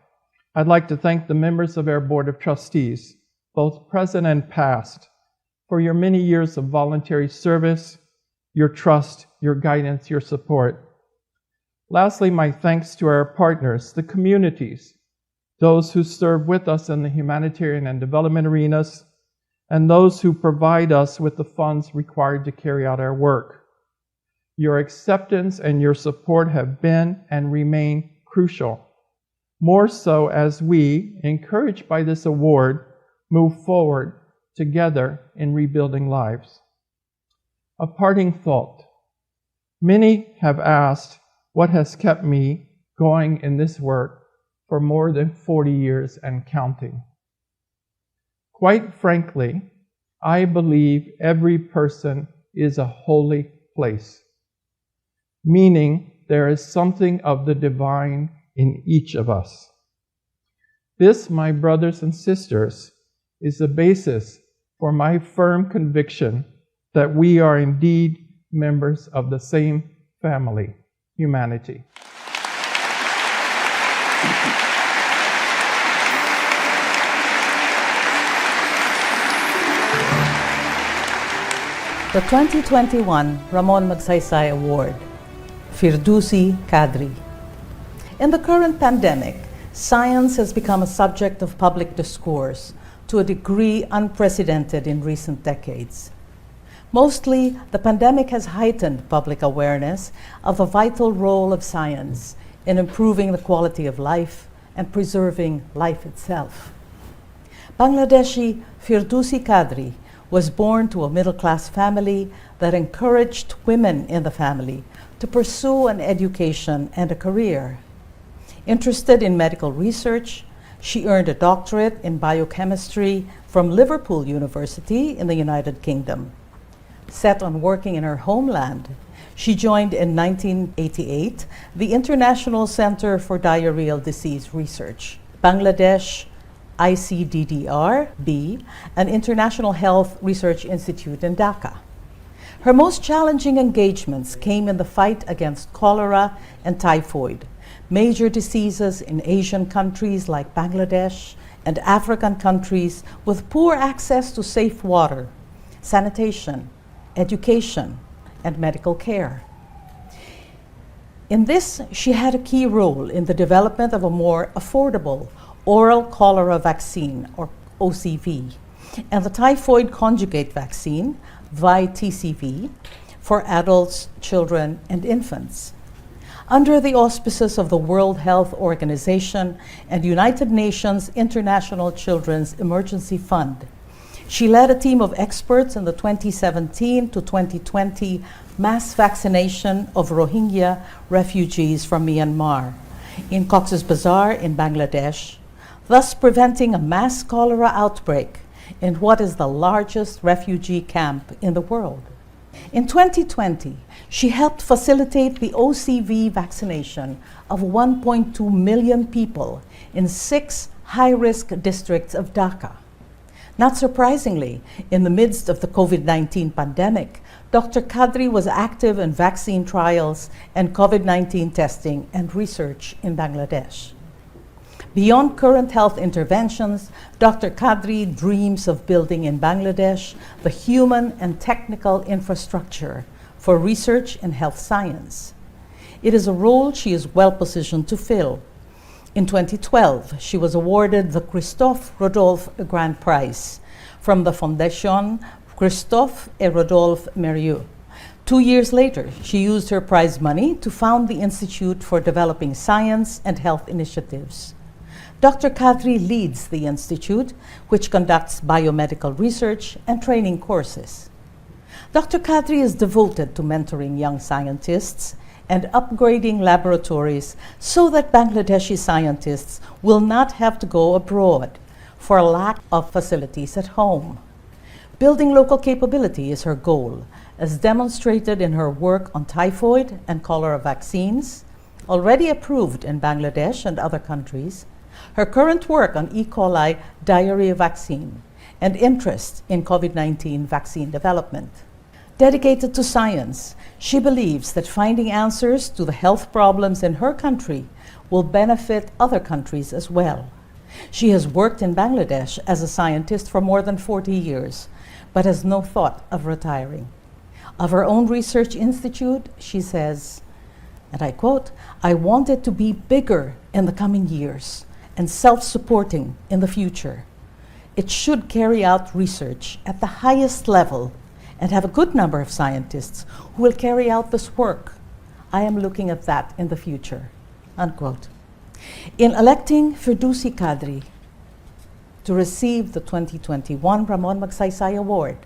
I'd like to thank the members of our Board of Trustees, both present and past, for your many years of voluntary service, your trust, your guidance, your support. Lastly, my thanks to our partners, the communities, those who serve with us in the humanitarian and development arenas, and those who provide us with the funds required to carry out our work. Your acceptance and your support have been and remain crucial, more so as we, encouraged by this award, move forward together in rebuilding lives. A parting thought. Many have asked what has kept me going in this work for more than 40 years and counting. Quite frankly, I believe every person is a holy place, meaning there is something of the divine in each of us. This, my brothers and sisters, is the basis for my firm conviction that we are indeed members of the same family, humanity. The 2021 Ramon Magsaysay Award, Firdousi Kadri. In the current pandemic, science has become a subject of public discourse to a degree unprecedented in recent decades. Mostly, the pandemic has heightened public awareness of a vital role of science in improving the quality of life and preserving life itself. Bangladeshi Firdousi Kadri was born to a middle-class family that encouraged women in the family to pursue an education and a career. Interested in medical research, she earned a doctorate in biochemistry from Liverpool University in the United Kingdom. Set on working in her homeland, she joined in 1988 the International Center for Diarrheal Disease Research, Bangladesh ICDDR-B, an International Health Research Institute in Dhaka. Her most challenging engagements came in the fight against cholera and typhoid, major diseases in Asian countries like Bangladesh and African countries with poor access to safe water, sanitation, education, and medical care. In this, she had a key role in the development of a more affordable oral cholera vaccine, or OCV, and the typhoid conjugate vaccine, VI-TCV, for adults, children, and infants. Under the auspices of the World Health Organization and United Nations International Children's Emergency Fund, she led a team of experts in the 2017 to 2020 mass vaccination of Rohingya refugees from Myanmar in Cox's Bazar in Bangladesh, thus preventing a mass cholera outbreak in what is the largest refugee camp in the world. In 2020, she helped facilitate the OCV vaccination of 1.2 million people in 6 high-risk districts of Dhaka. Not surprisingly, in the midst of the COVID-19 pandemic, Dr. Kadri was active in vaccine trials and COVID-19 testing and research in Bangladesh. Beyond current health interventions, Dr. Kadri dreams of building in Bangladesh the human and technical infrastructure for research in health science. It is a role she is well positioned to fill. In 2012, she was awarded the Christophe Rodolphe Grand Prize from the Fondation Christophe et Rodolphe Mérieux. 2 years later, she used her prize money to found the Institute for Developing Science and Health Initiatives. Dr. Kadri leads the institute, which conducts biomedical research and training courses. Dr. Kadri is devoted to mentoring young scientists and upgrading laboratories so that Bangladeshi scientists will not have to go abroad for lack of facilities at home. Building local capability is her goal, as demonstrated in her work on typhoid and cholera vaccines, already approved in Bangladesh and other countries, her current work on E. coli diarrhea vaccine, and interest in COVID-19 vaccine development. Dedicated to science, she believes that finding answers to the health problems in her country will benefit other countries as well. She has worked in Bangladesh as a scientist for more than 40 years, but has no thought of retiring. Of her own research institute, she says, and I quote, "I want it to be bigger in the coming years and self-supporting in the future. It should carry out research at the highest level and have a good number of scientists who will carry out this work. I am looking at that in the future," unquote. In electing Firdousi Kadri to receive the 2021 Ramon Magsaysay Award,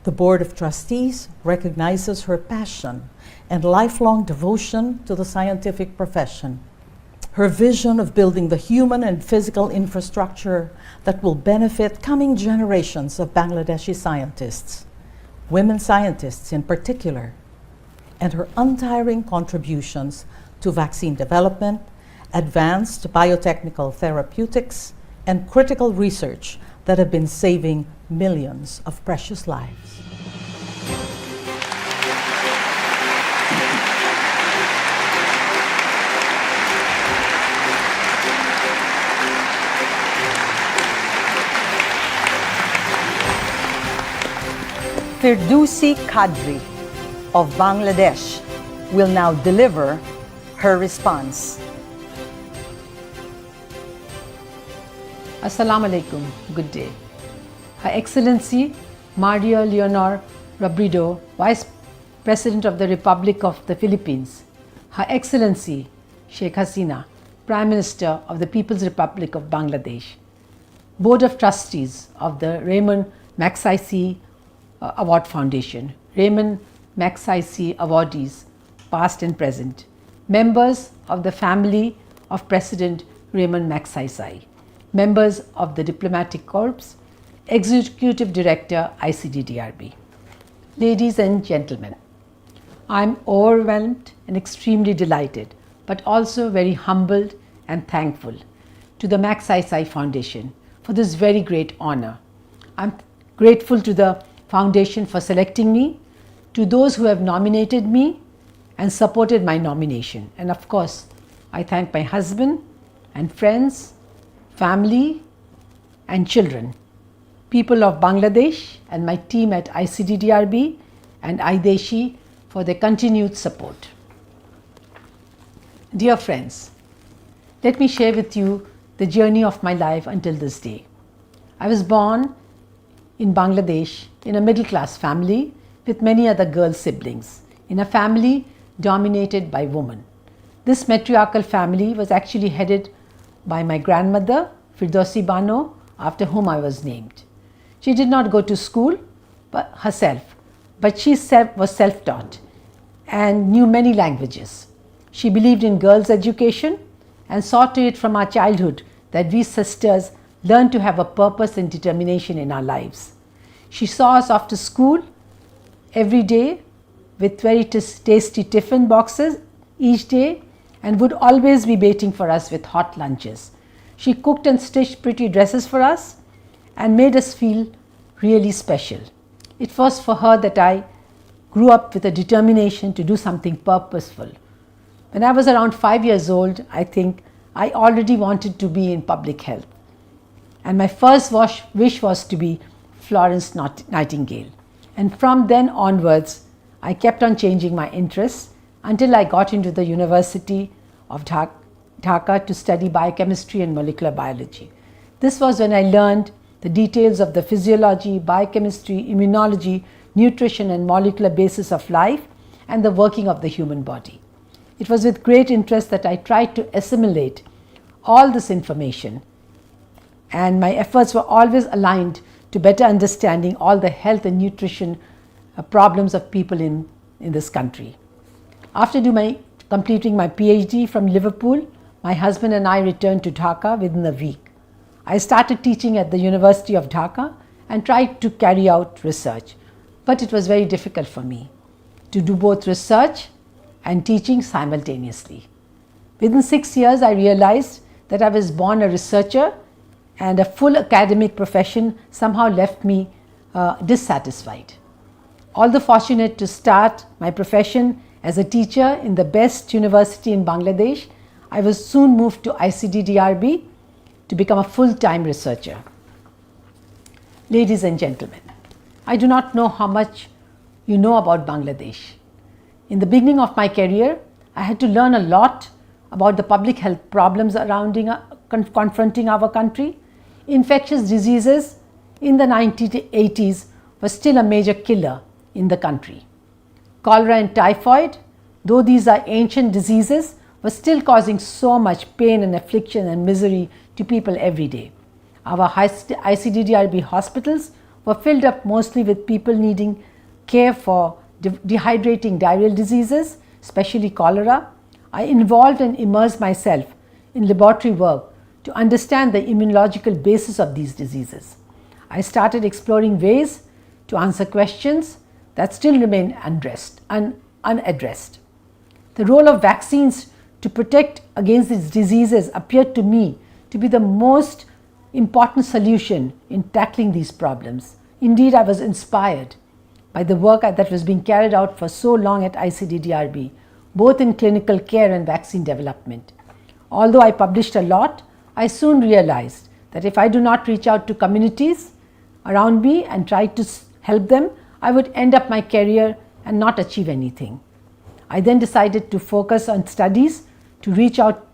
the Board of Trustees recognizes her passion and lifelong devotion to the scientific profession. Her vision of building the human and physical infrastructure that will benefit coming generations of Bangladeshi scientists, women scientists in particular, and her untiring contributions to vaccine development, advanced biotechnical therapeutics, and critical research that have been saving millions of precious lives. Firdousi Kadri of Bangladesh will now deliver her response. Assalamu alaikum, good day. Her Excellency Maria Leonor Robredo, Vice President of the Republic of the Philippines, Her Excellency Sheikh Hasina, Prime Minister of the People's Republic of Bangladesh, Board of Trustees of the Ramon Magsaysay Award Foundation, Ramon Magsaysay awardees, past and present, members of the family of President Ramon Magsaysay, members of the Diplomatic Corps, Executive Director, ICDDRB. Ladies and gentlemen, I am overwhelmed and extremely delighted, but also very humbled and thankful to the Magsaysay Foundation for this very great honor. I am grateful to the Foundation for selecting me, to those who have nominated me and supported my nomination. And of course, I thank my husband and friends, family and children, people of Bangladesh and my team at ICDDRB and IDESHI for their continued support. Dear friends, let me share with you the journey of my life until this day. I was born in Bangladesh in a middle-class family with many other girl siblings, in a family dominated by women. This matriarchal family was actually headed by my grandmother, Firdousi Bano, after whom I was named. She did not go to school herself, but she was self-taught and knew many languages. She believed in girls' education and saw to it from our childhood that we sisters learn to have a purpose and determination in our lives. She saw us after school every day with very tasty tiffin boxes each day and would always be waiting for us with hot lunches. She cooked and stitched pretty dresses for us and made us feel really special. It was for her that I grew up with a determination to do something purposeful. When I was around 5 years old, I think I already wanted to be in public health. And my first wish was to be Florence Nightingale. And from then onwards, I kept on changing my interests until I got into the University of Dhaka to study biochemistry and molecular biology. This was when I learned the details of the physiology, biochemistry, immunology, nutrition and molecular basis of life and the working of the human body. It was with great interest that I tried to assimilate all this information, and my efforts were always aligned to better understanding all the health and nutrition problems of people in this country. After completing my PhD from Liverpool, my husband and I returned to Dhaka within a week. I started teaching at the University of Dhaka and tried to carry out research, but it was very difficult for me to do both research and teaching simultaneously. Within 6 years, I realized that I was born a researcher and a full academic profession somehow left me dissatisfied. Although fortunate to start my profession as a teacher in the best university in Bangladesh, I was soon moved to ICDDRB to become a full-time researcher. Ladies and gentlemen, I do not know how much you know about Bangladesh. In the beginning of my career, I had to learn a lot about the public health problems confronting our country. Infectious diseases in the 1980s were still a major killer in the country. Cholera and typhoid, though these are ancient diseases, were still causing so much pain and affliction and misery to people every day. Our ICDDRB hospitals were filled up mostly with people needing care for dehydrating diarrheal diseases, especially cholera. I involved and immersed myself in laboratory work to understand the immunological basis of these diseases. I started exploring ways to answer questions that still remain unaddressed. The role of vaccines to protect against these diseases appeared to me to be the most important solution in tackling these problems. Indeed, I was inspired by the work that was being carried out for so long at ICDDRB, both in clinical care and vaccine development. Although I published a lot, I soon realized that if I do not reach out to communities around me and try to help them, I would end up my career and not achieve anything. I then decided to focus on studies to reach out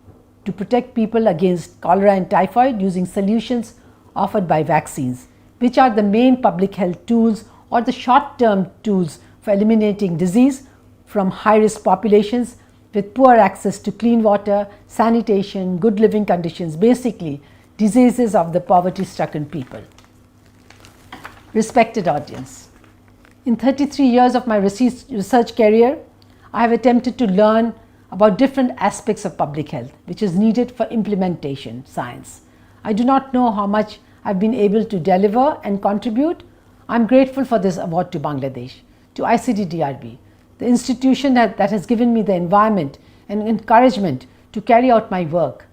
to protect people against cholera and typhoid using solutions offered by vaccines, which are the main public health tools or the short-term tools for eliminating disease from high-risk populations with poor access to clean water, sanitation, good living conditions, basically diseases of the poverty-stricken people. Respected audience, in 33 years of my research career, I have attempted to learn about different aspects of public health, which is needed for implementation science. I do not know how much I've been able to deliver and contribute. I'm grateful for this award to Bangladesh, to ICDDRB, the institution that has given me the environment and encouragement to carry out my work.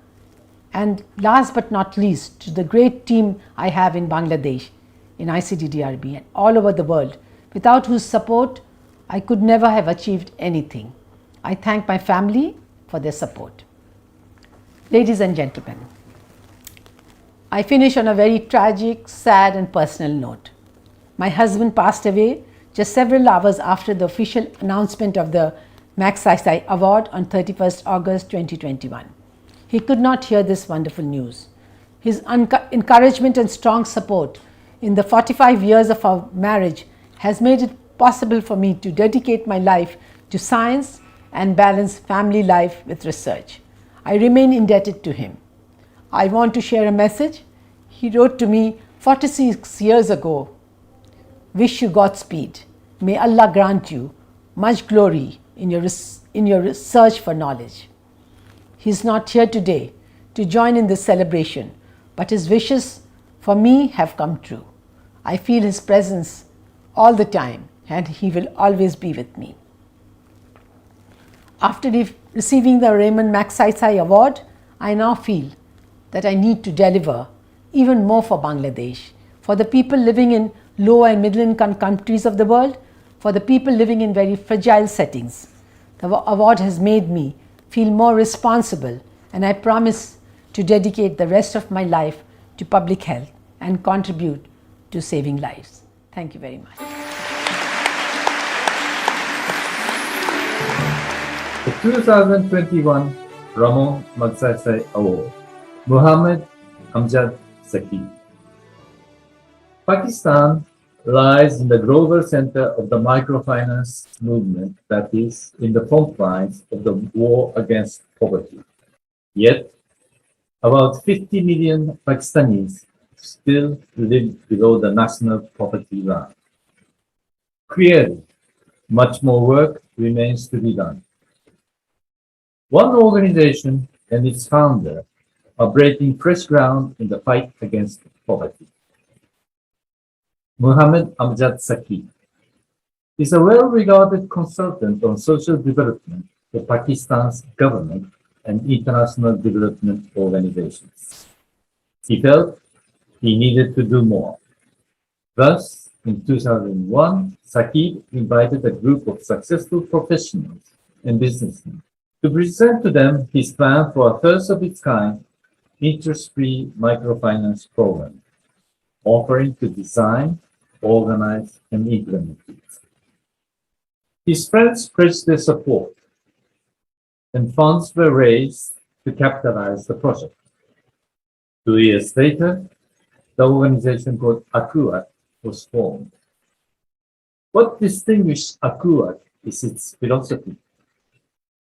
And last but not least, to the great team I have in Bangladesh, in ICDDRB and all over the world, without whose support I could never have achieved anything. I thank my family for their support. Ladies and gentlemen, I finish on a very tragic, sad and personal note. My husband passed away just several hours after the official announcement of the Magsaysay Award on 31st August 2021. He could not hear this wonderful news. His encouragement and strong support in the 45 years of our marriage has made it possible for me to dedicate my life to science and balance family life with research. I remain indebted to him. I want to share a message. He wrote to me 46 years ago. Wish you Godspeed. May Allah grant you much glory in your search for knowledge. He is not here today to join in this celebration, but his wishes for me have come true. I feel his presence all the time and he will always be with me. After receiving the Ramon Magsaysay Award, I now feel that I need to deliver even more for Bangladesh, for the people living in low and middle income countries of the world, for the people living in very fragile settings. The award has made me feel more responsible, and I promise to dedicate the rest of my life to public health and contribute to saving lives. Thank you very much. The 2021 Ramon Magsaysay Award, Muhammad Amjad Saki. Pakistan lies in the global center of the microfinance movement that is in the front lines of the war against poverty. Yet, about 50 million Pakistanis still live below the national poverty line. Clearly, much more work remains to be done. One organization and its founder are breaking fresh ground in the fight against poverty. Muhammad Amjad Saki is a well-regarded consultant on social development for Pakistan's government and international development organizations. He felt he needed to do more. Thus, In 2001, Saqib invited a group of successful professionals and businessmen to present to them his plan for a first of its kind interest-free microfinance program, offering to design, organize, and implement it. His friends pledged their support, and funds were raised to capitalize the project. 2 years later, the organization called Akuat was formed. What distinguished Akuat is its philosophy.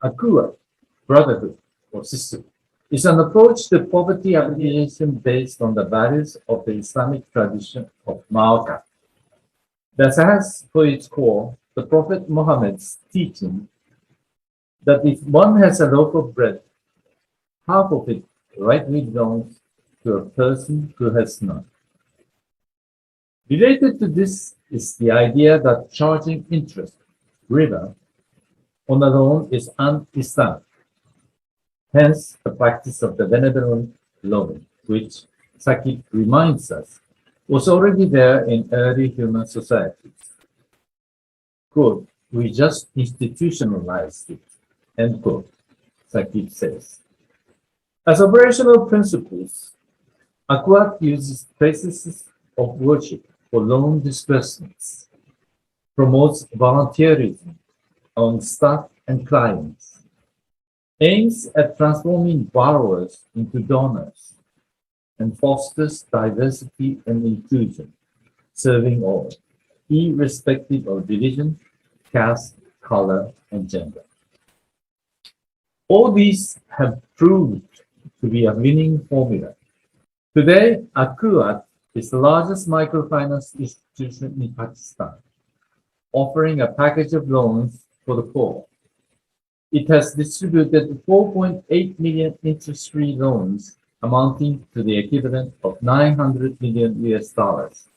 Akuat, brotherhood or sisterhood, is an approach to poverty alleviation based on the values of the Islamic tradition of Ma'akat that has for its core the Prophet Muhammad's teaching that if one has a loaf of bread, half of it rightly belongs to a person who has none. Related to this is the idea that charging interest, riba, on a loan is un-Islamic. Hence, the practice of the benevolent loan, which Saqib reminds us, was already there in early human societies. Quote, we just institutionalized it, end quote, Saqib says. As operational principles, Akuat uses practices of worship for loan disbursements, promotes volunteerism among staff and clients, aims at transforming borrowers into donors, and fosters diversity and inclusion, serving all, irrespective of religion, caste, color, and gender. All these have proved to be a winning formula. Today, Akuat is the largest microfinance institution in Pakistan, offering a package of loans for the poor. It has distributed 4.8 million interest-free loans amounting to the equivalent of 900 million US dollars,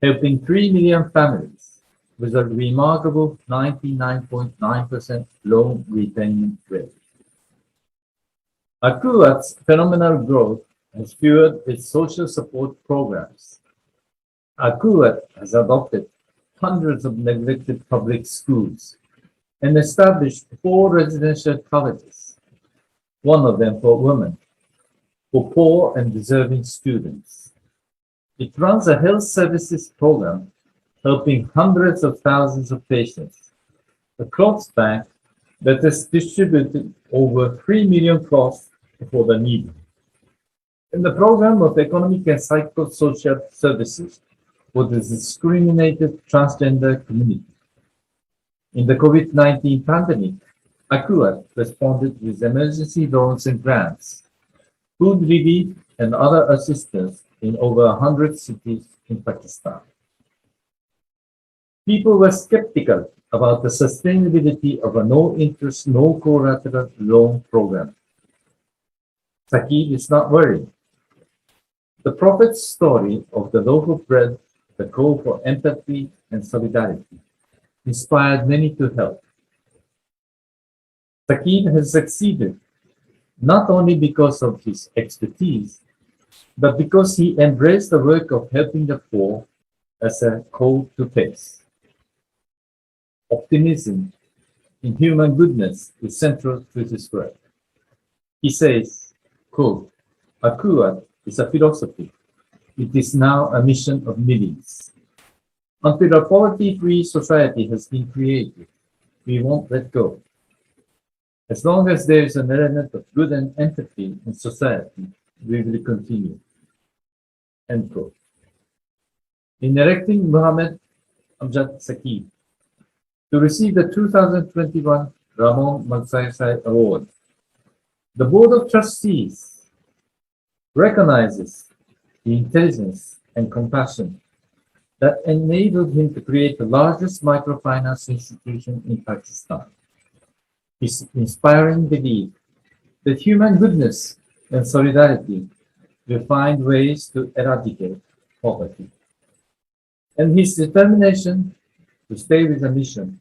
helping 3 million families with a remarkable 99.9% loan repayment rate. Akuat's phenomenal growth has fueled its social support programs. Akuat has adopted hundreds of neglected public schools and established 4 residential colleges, one of them for women, for poor and deserving students. It runs a health services program helping hundreds of thousands of patients, a cloth bank that has distributed over 3 million cloths for the needy, and the program of economic and psychosocial services for the discriminated transgender community. In the COVID-19 pandemic, Akuat responded with emergency loans and grants, food relief, and other assistance in over 100 cities in Pakistan. People were skeptical about the sustainability of a no-interest, no-collateral loan program. Saqib is not worried. The Prophet's story of the loaf of bread, the call for empathy and solidarity, inspired many to help. Saqib has succeeded not only because of his expertise, but because he embraced the work of helping the poor as a call to peace. Optimism in human goodness is central to his work. He says, quote, Akuat is a philosophy. It is now a mission of millions. Until a poverty-free society has been created, we won't let go. As long as there is an element of good and empathy in society, we will continue. End quote. In electing Muhammad Amjad Saqib to receive the 2021 Ramon Magsaysay Award, the Board of Trustees recognizes the intelligence and compassion that enabled him to create the largest microfinance institution in Pakistan. His inspiring belief that human goodness and solidarity will find ways to eradicate poverty, and his determination to stay with a mission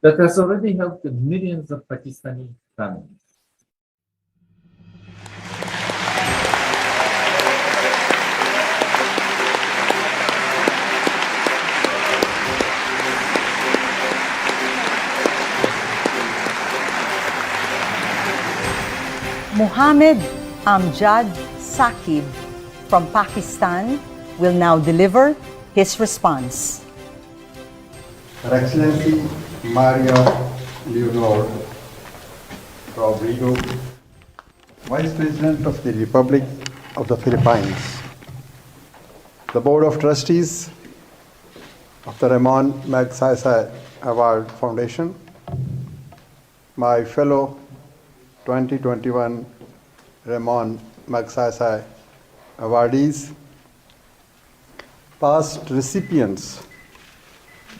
that has already helped millions of Pakistani families. Muhammad Amjad Saqib from Pakistan will now deliver his response. Her Excellency Maria Leonor Rodrigo, Vice President of the Republic of the Philippines, the Board of Trustees of the Ramon Magsaysay Award Foundation, my fellow 2021 Ramon Magsaysay awardees, past recipients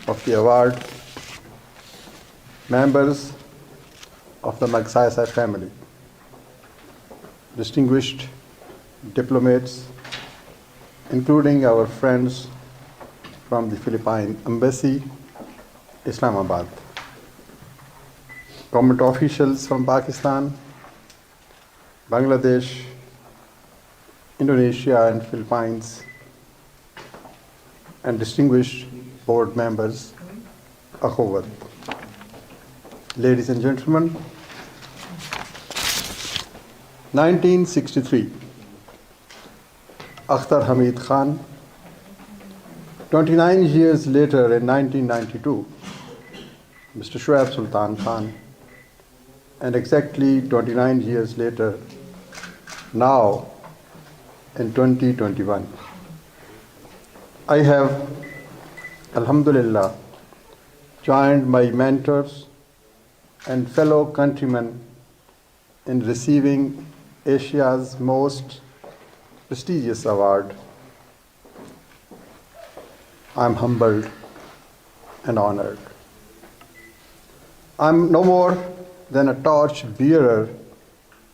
of the award, members of the Magsaysay family, distinguished diplomats, including our friends from the Philippine Embassy, Islamabad, government officials from Pakistan, Bangladesh, Indonesia and Philippines, and distinguished board members, Akhuwat. Ladies and gentlemen, 1963, Akhtar Hamid Khan. 29 years later, in 1992, Mr. Shoaib Sultan Khan. And exactly 29 years later, now in 2021, I have, Alhamdulillah, joined my mentors and fellow countrymen in receiving Asia's most prestigious award. I'm humbled and honored. I'm no more than a torch bearer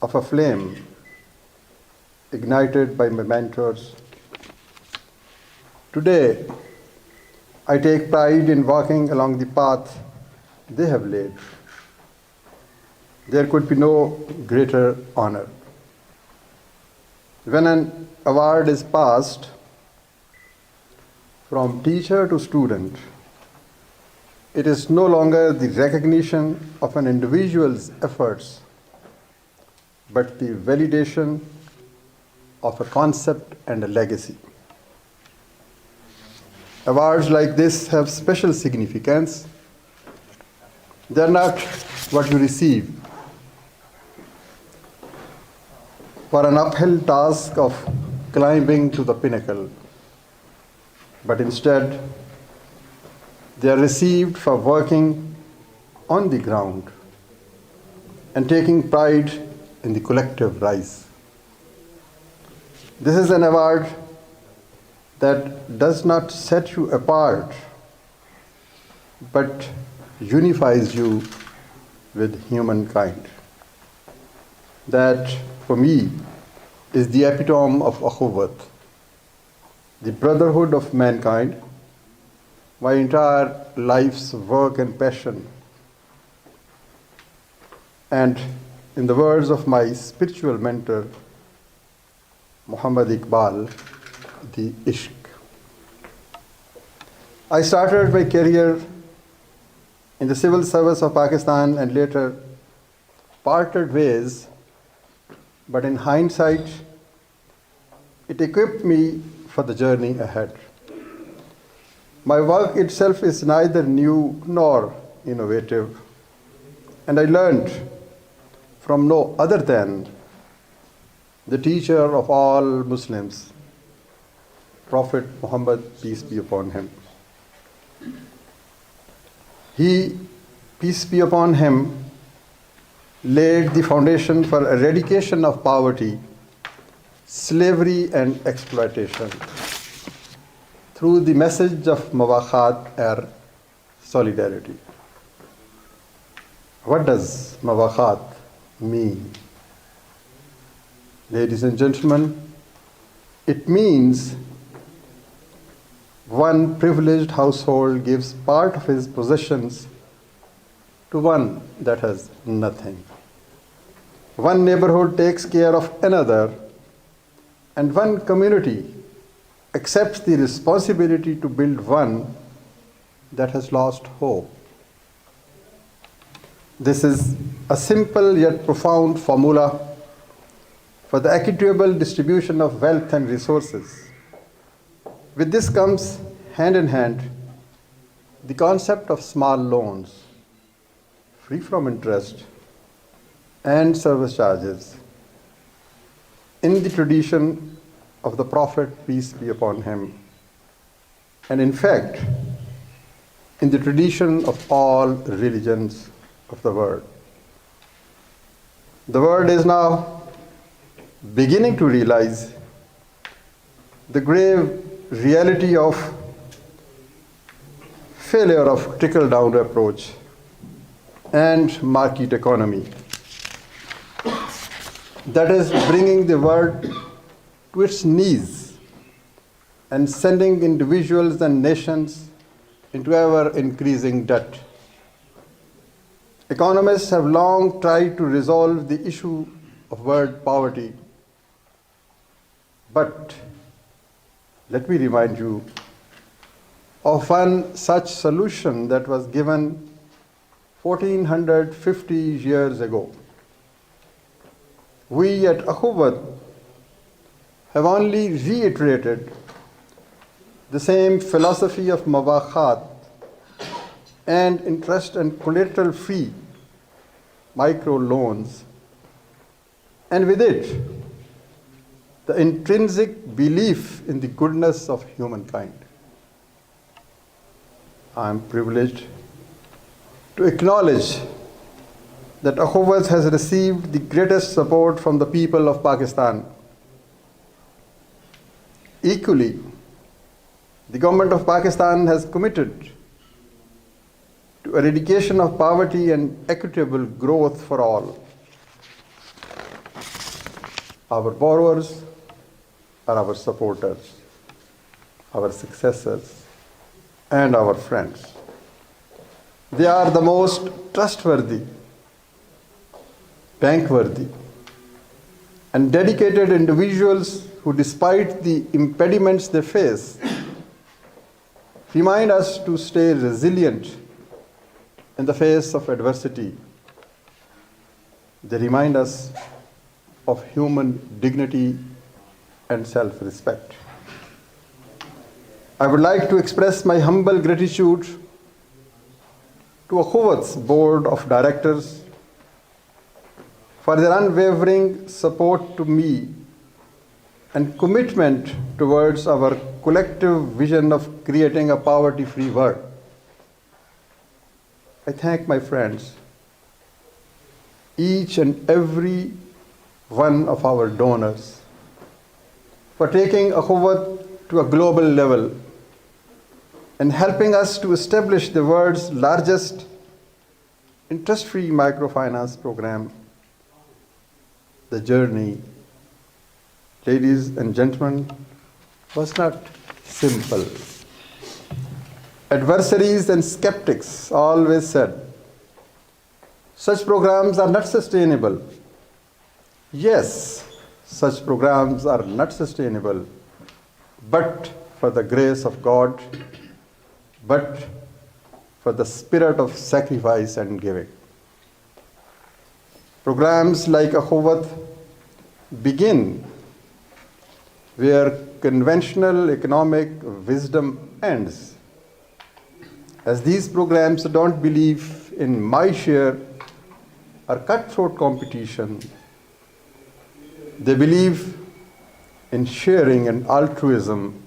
of a flame ignited by my mentors. Today, I take pride in walking along the path they have laid. There could be no greater honor. When an award is passed from teacher to student, it is no longer the recognition of an individual's efforts, but the validation of a concept and a legacy. Awards like this have special significance. They are not what you receive for an uphill task of climbing to the pinnacle, but instead they are received for working on the ground and taking pride in the collective rise. This is an award that does not set you apart, but unifies you with humankind. That, for me, is the epitome of Akhuwat, the brotherhood of mankind. My entire life's work and passion, and in the words of my spiritual mentor, Muhammad Iqbal, the Ishq. I started my career in the civil service of Pakistan and later parted ways, but in hindsight, it equipped me for the journey ahead. My work itself is neither new nor innovative, and I learned from no other than the teacher of all Muslims, Prophet Muhammad, peace be upon him. He, peace be upon him, laid the foundation for eradication of poverty, slavery, and exploitation through the message of Mawakhat or solidarity. What does Mawakhat mean? Ladies and gentlemen, it means one privileged household gives part of his possessions to one that has nothing. One neighborhood takes care of another, and one community accepts the responsibility to build one that has lost hope. This is a simple yet profound formula for the equitable distribution of wealth and resources. With this comes hand in hand the concept of small loans, free from interest and service charges, in the tradition of the Prophet, peace be upon him, and in fact, in the tradition of all religions of the world. The world is now beginning to realize the grave reality of failure of trickle-down approach and market economy that is bringing the world to its knees and sending individuals and nations into ever-increasing debt. Economists have long tried to resolve the issue of world poverty, but let me remind you of one such solution that was given 1450 years ago. We at Akhuvat have only reiterated the same philosophy of mawakhat and interest and collateral-free micro-loans, and with it, the intrinsic belief in the goodness of humankind. I am privileged to acknowledge that Akhuvat has received the greatest support from the people of Pakistan. Equally, the government of Pakistan has committed to eradication of poverty and equitable growth for all. Our borrowers are our supporters, our successors, and our friends. They are the most trustworthy, bankworthy, and dedicated individuals who, despite the impediments they face, remind us to stay resilient in the face of adversity. They remind us of human dignity and self-respect. I would like to express my humble gratitude to Akhuvat's board of directors for their unwavering support to me and commitment towards our collective vision of creating a poverty-free world. I thank my friends, each and every one of our donors, for taking Akhuvat to a global level and helping us to establish the world's largest interest-free microfinance program. The journey, ladies and gentlemen, was not simple. Adversaries and skeptics always said, such programs are not sustainable. Yes, such programs are not sustainable, but for the grace of God, but for the spirit of sacrifice and giving. Programs like Akhuvat begin where conventional economic wisdom ends. As these programs don't believe in my share or cutthroat competition, they believe in sharing and altruism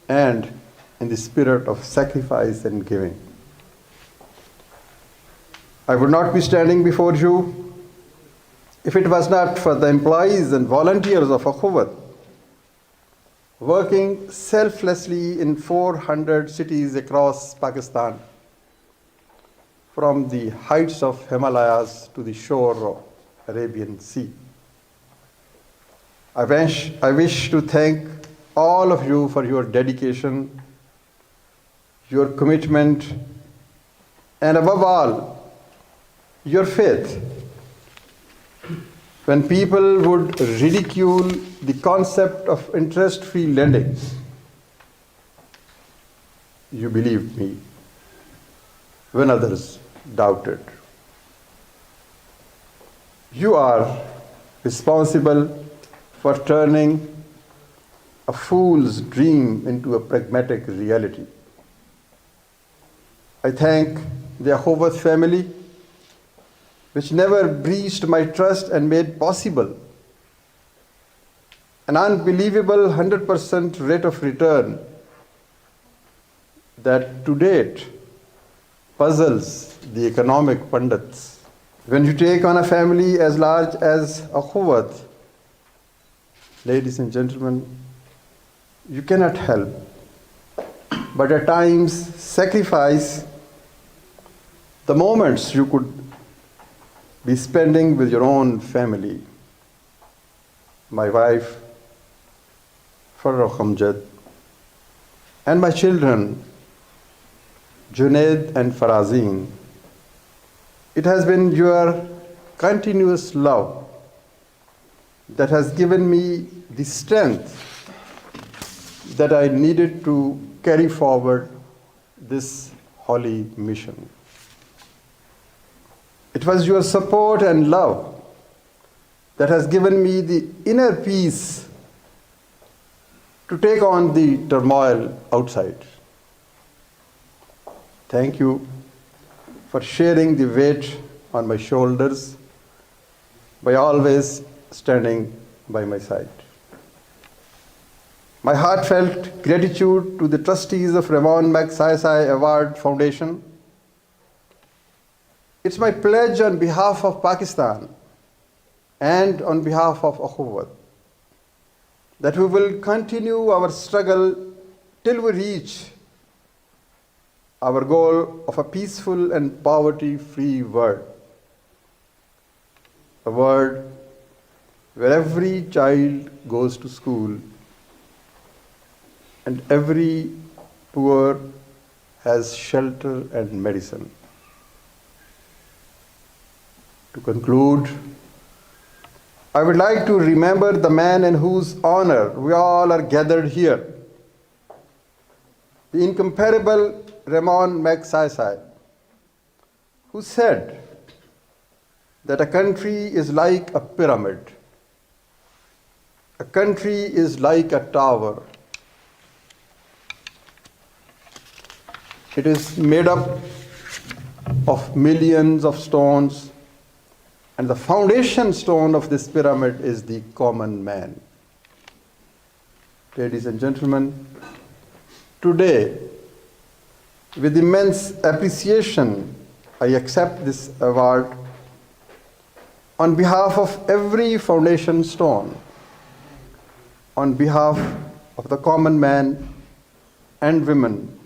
and in the spirit of sacrifice and giving. I would not be standing before you if it was not for the employees and volunteers of Akhuvat working selflessly in 400 cities across Pakistan, from the heights of Himalayas to the shore of Arabian Sea. I wish to thank all of you for your dedication, your commitment, and above all, your faith. When people would ridicule the concept of interest-free lending, you believed me when others doubted. You are responsible for turning a fool's dream into a pragmatic reality. I thank the Ahovath family, which never breached my trust and made possible an unbelievable 100% rate of return that to date puzzles the economic pundits. When you take on a family as large as Ahovath, ladies and gentlemen, you cannot help but at times sacrifice the moments you could be spending with your own family. My wife, Farah Hamjad, and my children, Junaid and Farazeen. It has been your continuous love that has given me the strength that I needed to carry forward this holy mission. It was your support and love that has given me the inner peace to take on the turmoil outside. Thank you for sharing the weight on my shoulders by always standing by my side. My heartfelt gratitude to the trustees of Ramon Magsaysay Award Foundation. It's my pledge on behalf of Pakistan and on behalf of Ahovath that we will continue our struggle till we reach our goal of a peaceful and poverty-free world. A world where every child goes to school and every poor has shelter and medicine. To conclude, I would like to remember the man in whose honor we all are gathered here, the incomparable Ramon Magsaysay, who said that a country is like a pyramid. A country is like a tower. It is made up of millions of stones, and the foundation stone of this pyramid is the common man. Ladies and gentlemen, today, with immense appreciation, I accept this award on behalf of every foundation stone, on behalf of the common man and women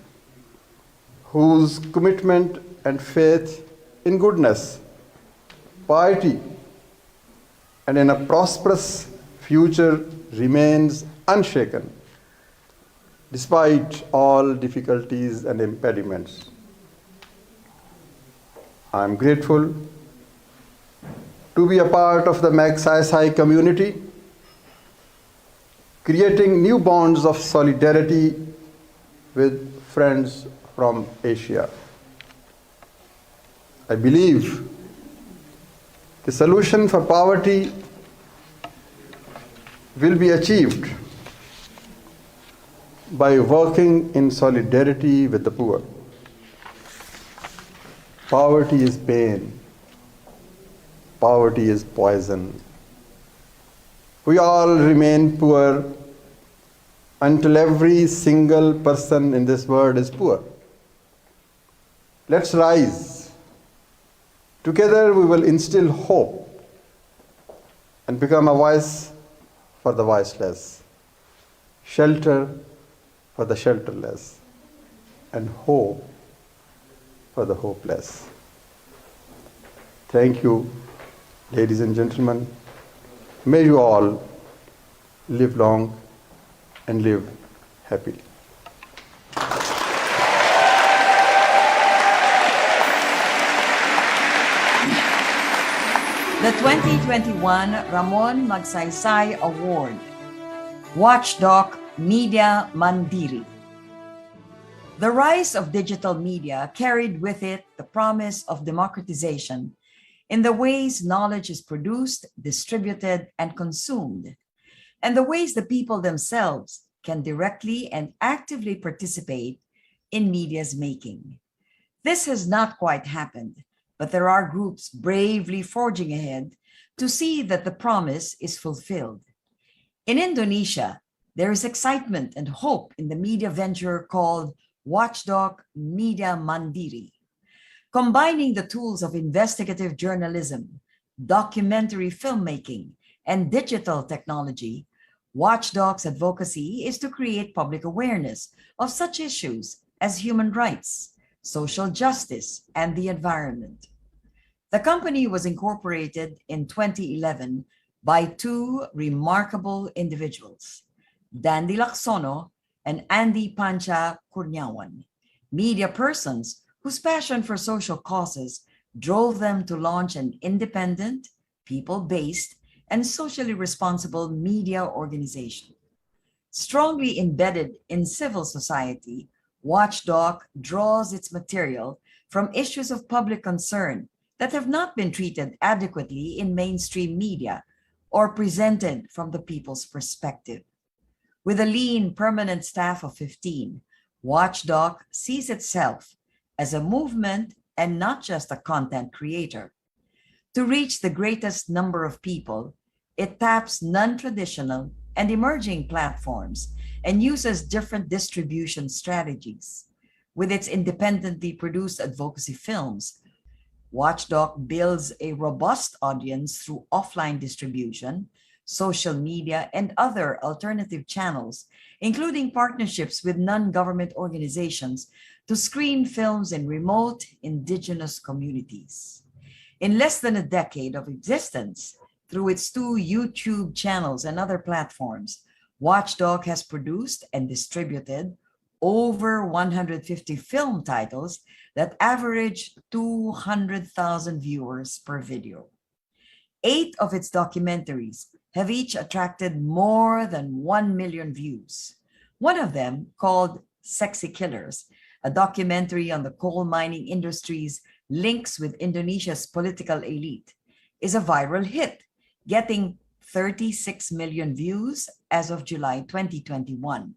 whose commitment and faith in goodness, piety, and in a prosperous future remains unshaken, despite all difficulties and impediments. I am grateful to be a part of the Magsaysay community, creating new bonds of solidarity with friends from Asia. I believe the solution for poverty will be achieved by working in solidarity with the poor. Poverty is pain. Poverty is poison. We all remain poor until every single person in this world is poor. Let's rise. Together we will instill hope and become a voice for the voiceless, shelter for the shelterless, and hope for the hopeless. Thank you, ladies and gentlemen. May you all live long and live happily. The 2021 Ramon Magsaysay Award, Watchdog Media Mandiri. The rise of digital media carried with it the promise of democratization in the ways knowledge is produced, distributed, and consumed. and the ways the people themselves can directly and actively participate in media's making. This has not quite happened, but there are groups bravely forging ahead to see that the promise is fulfilled. In Indonesia, there is excitement and hope in the media venture called Watchdog Media Mandiri. Combining the tools of investigative journalism, documentary filmmaking, and digital technology, Watchdog's advocacy is to create public awareness of such issues as human rights, social justice, and the environment. The company was incorporated in 2011 by two remarkable individuals, Dandy Lacsono and Andy Pancha Curnyawan, media persons whose passion for social causes drove them to launch an independent, people-based, and socially responsible media organization. Strongly embedded in civil society, Watchdog draws its material from issues of public concern that have not been treated adequately in mainstream media or presented from the people's perspective. With a lean, permanent staff of 15, Watchdog sees itself as a movement and not just a content creator. To reach the greatest number of people, it taps non-traditional and emerging platforms and uses different distribution strategies. With its independently produced advocacy films, Watchdog builds a robust audience through offline distribution, social media, and other alternative channels, including partnerships with non-government organizations to screen films in remote indigenous communities. In less than a decade of existence, through its two YouTube channels and other platforms, Watchdog has produced and distributed over 150 film titles that average 200,000 viewers per video. 8 of its documentaries have each attracted more than 1 million views. One of them, called Sexy Killers, a documentary on the coal mining industry's links with Indonesia's political elite, is a viral hit, getting 36 million views as of July 2021.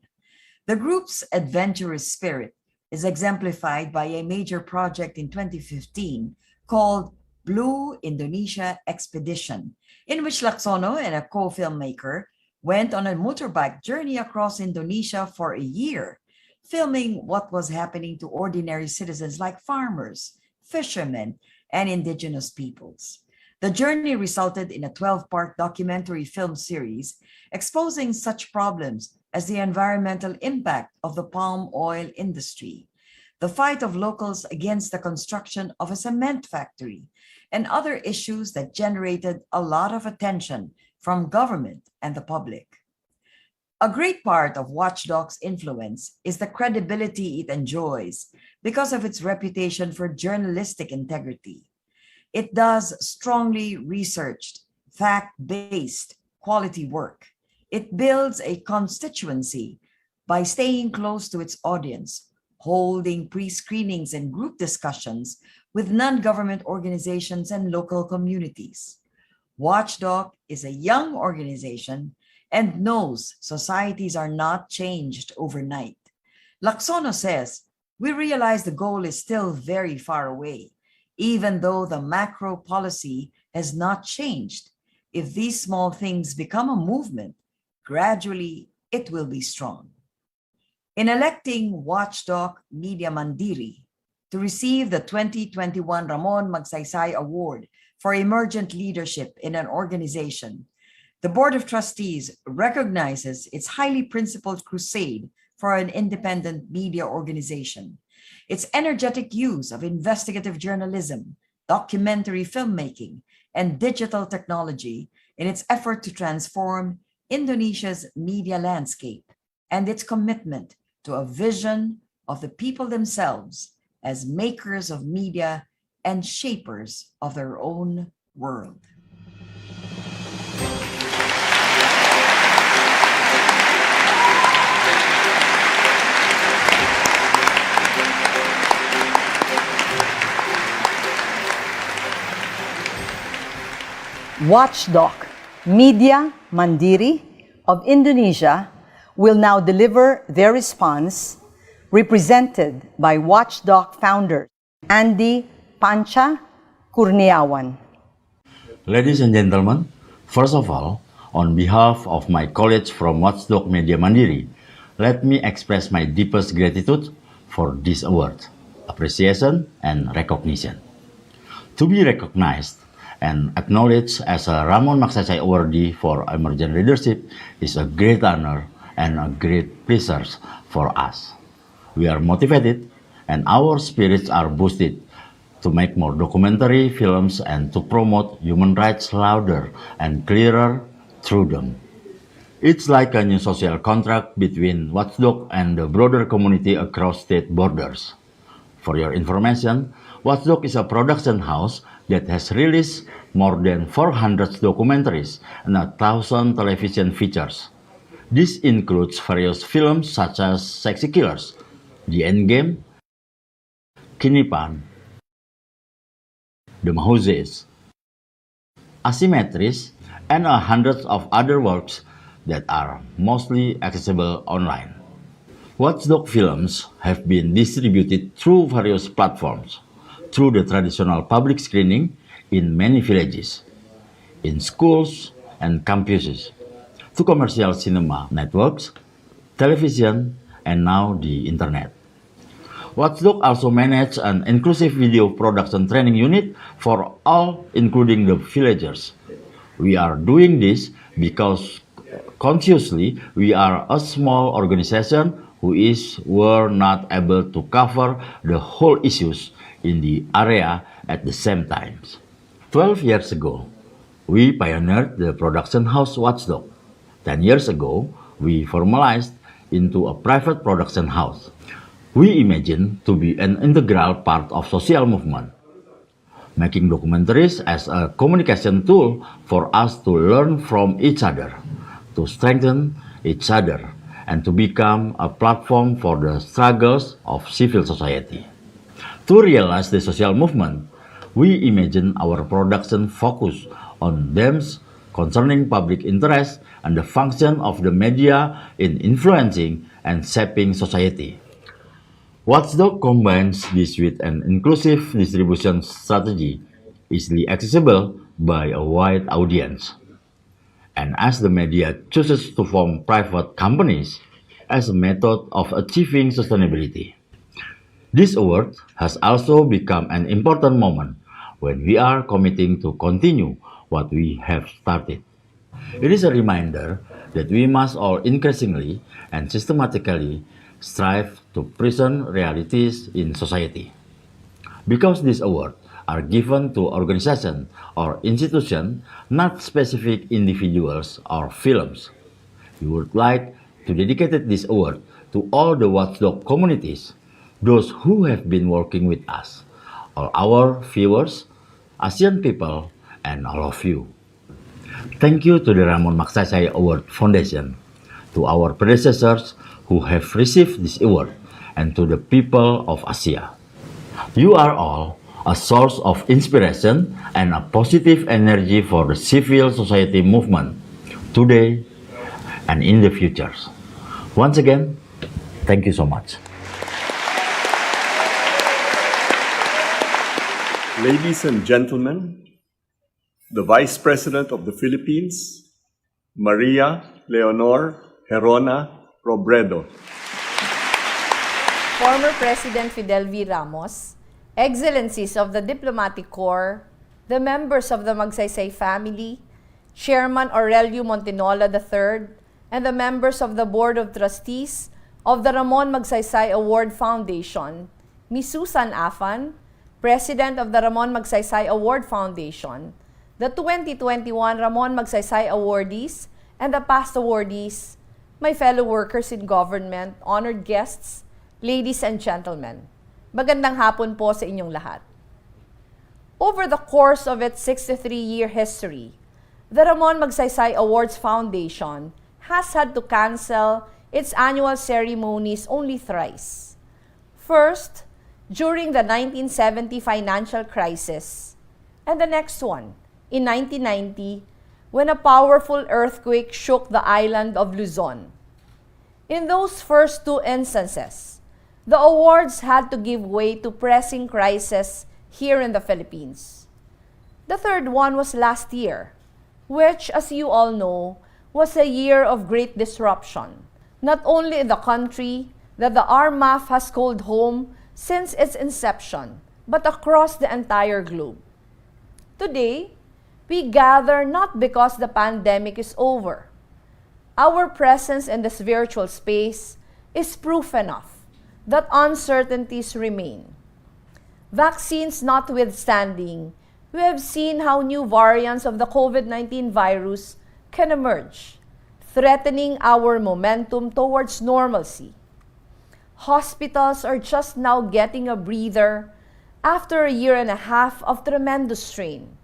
The group's adventurous spirit is exemplified by a major project in 2015 called Blue Indonesia Expedition, in which Lacsono and a co-filmmaker went on a motorbike journey across Indonesia for a year, filming what was happening to ordinary citizens like farmers, fishermen, and indigenous peoples. The journey resulted in a 12-part documentary film series exposing such problems as the environmental impact of the palm oil industry, the fight of locals against the construction of a cement factory, and other issues that generated a lot of attention from government and the public. A great part of Watchdog's influence is the credibility it enjoys because of its reputation for journalistic integrity. It does strongly researched, fact-based, quality work. It builds a constituency by staying close to its audience, holding pre-screenings and group discussions with non-government organizations and local communities. Watchdog is a young organization and knows societies are not changed overnight. Lacsono says, "We realize the goal is still very far away, even though the macro policy has not changed. If these small things become a movement, gradually it will be strong." In electing Watchdog Media Mandiri to receive the 2021 Ramon Magsaysay Award for Emergent Leadership in an Organization, the Board of Trustees recognizes its highly principled crusade for an independent media organization, its energetic use of investigative journalism, documentary filmmaking, and digital technology in its effort to transform Indonesia's media landscape, and its commitment to a vision of the people themselves as makers of media and shapers of their own world. Watchdog Media Mandiri of Indonesia will now deliver their response, represented by Watchdog founder Andy Pancha Kurniawan. Ladies and gentlemen, first of all, on behalf of my colleagues from Watchdog Media Mandiri, let me express my deepest gratitude for this award, appreciation, and recognition. To be recognized and acknowledged as a Ramon Magsaysay awardee for emergent leadership is a great honor and a great pleasure for us. We are motivated and our spirits are boosted to make more documentary films and to promote human rights louder and clearer through them. It's like a new social contract between Watchdog and the broader community across state borders. For your information, Watchdog is a production house that has released more than 400 documentaries and 1,000 television features. This includes various films such as Sexy Killers, The Endgame, Kinipan, The Magsaysay, Asymmetries, and hundreds of other works that are mostly accessible online. Watchdog films have been distributed through various platforms, through the traditional public screening in many villages, in schools and campuses, to commercial cinema networks, television, and now the internet. Watchdog also manages an inclusive video production training unit for all, including the villagers. We are doing this because consciously we are a small organization were not able to cover the whole issues in the area at the same time. 12 years ago, we pioneered the production house Watchdog. 10 years ago, we formalized into a private production house. We imagine to be an integral part of social movement, making documentaries as a communication tool for us to learn from each other, to strengthen each other, and to become a platform for the struggles of civil society. To realize the social movement, we imagine our production focus on themes concerning public interest and the function of the media in influencing and shaping society. Watchdog combines this with an inclusive distribution strategy, easily accessible by a wide audience. And as the media chooses to form private companies as a method of achieving sustainability. This award has also become an important moment when we are committing to continue what we have started. It is a reminder that we must all increasingly and systematically strive to present realities in society. Because these awards are given to organizations or institutions, not specific individuals or films, we would like to dedicate this award to all the Watchdog communities, those who have been working with us, all our viewers, ASEAN people, and all of you. Thank you to the Ramon Magsaysay Award Foundation, to our predecessors who have received this award, and to the people of Asia. You are all a source of inspiration and a positive energy for the civil society movement today and in the future. Once again, thank you so much. Ladies and gentlemen, the Vice President of the Philippines, Maria Leonor Herona Robredo. Former President Fidel V. Ramos, Excellencies of the Diplomatic Corps, the members of the Magsaysay family, Chairman Aurelio Montinola III, and the members of the Board of Trustees of the Ramon Magsaysay Award Foundation, Ms. Susan Afan, President of the Ramon Magsaysay Award Foundation, the 2021 Ramon Magsaysay awardees, and the past awardees, my fellow workers in government, honored guests, ladies and gentlemen. Magandang hapon po sa inyong lahat. Over the course of its 63-year history, the Ramon Magsaysay Awards Foundation has had to cancel its annual ceremonies only thrice. First, during the 1970 financial crisis, and the next one, in 1990, when a powerful earthquake shook the island of Luzon. In those first two instances, the awards had to give way to pressing crises here in the Philippines. The third one was last year, which, as you all know, was a year of great disruption, not only in the country that the RMAF has called home since its inception, but across the entire globe. Today, we gather not because the pandemic is over. Our presence in this virtual space is proof enough that uncertainties remain. Vaccines notwithstanding, we have seen how new variants of the COVID-19 virus can emerge, threatening our momentum towards normalcy. Hospitals are just now getting a breather after a year and a half of tremendous strain.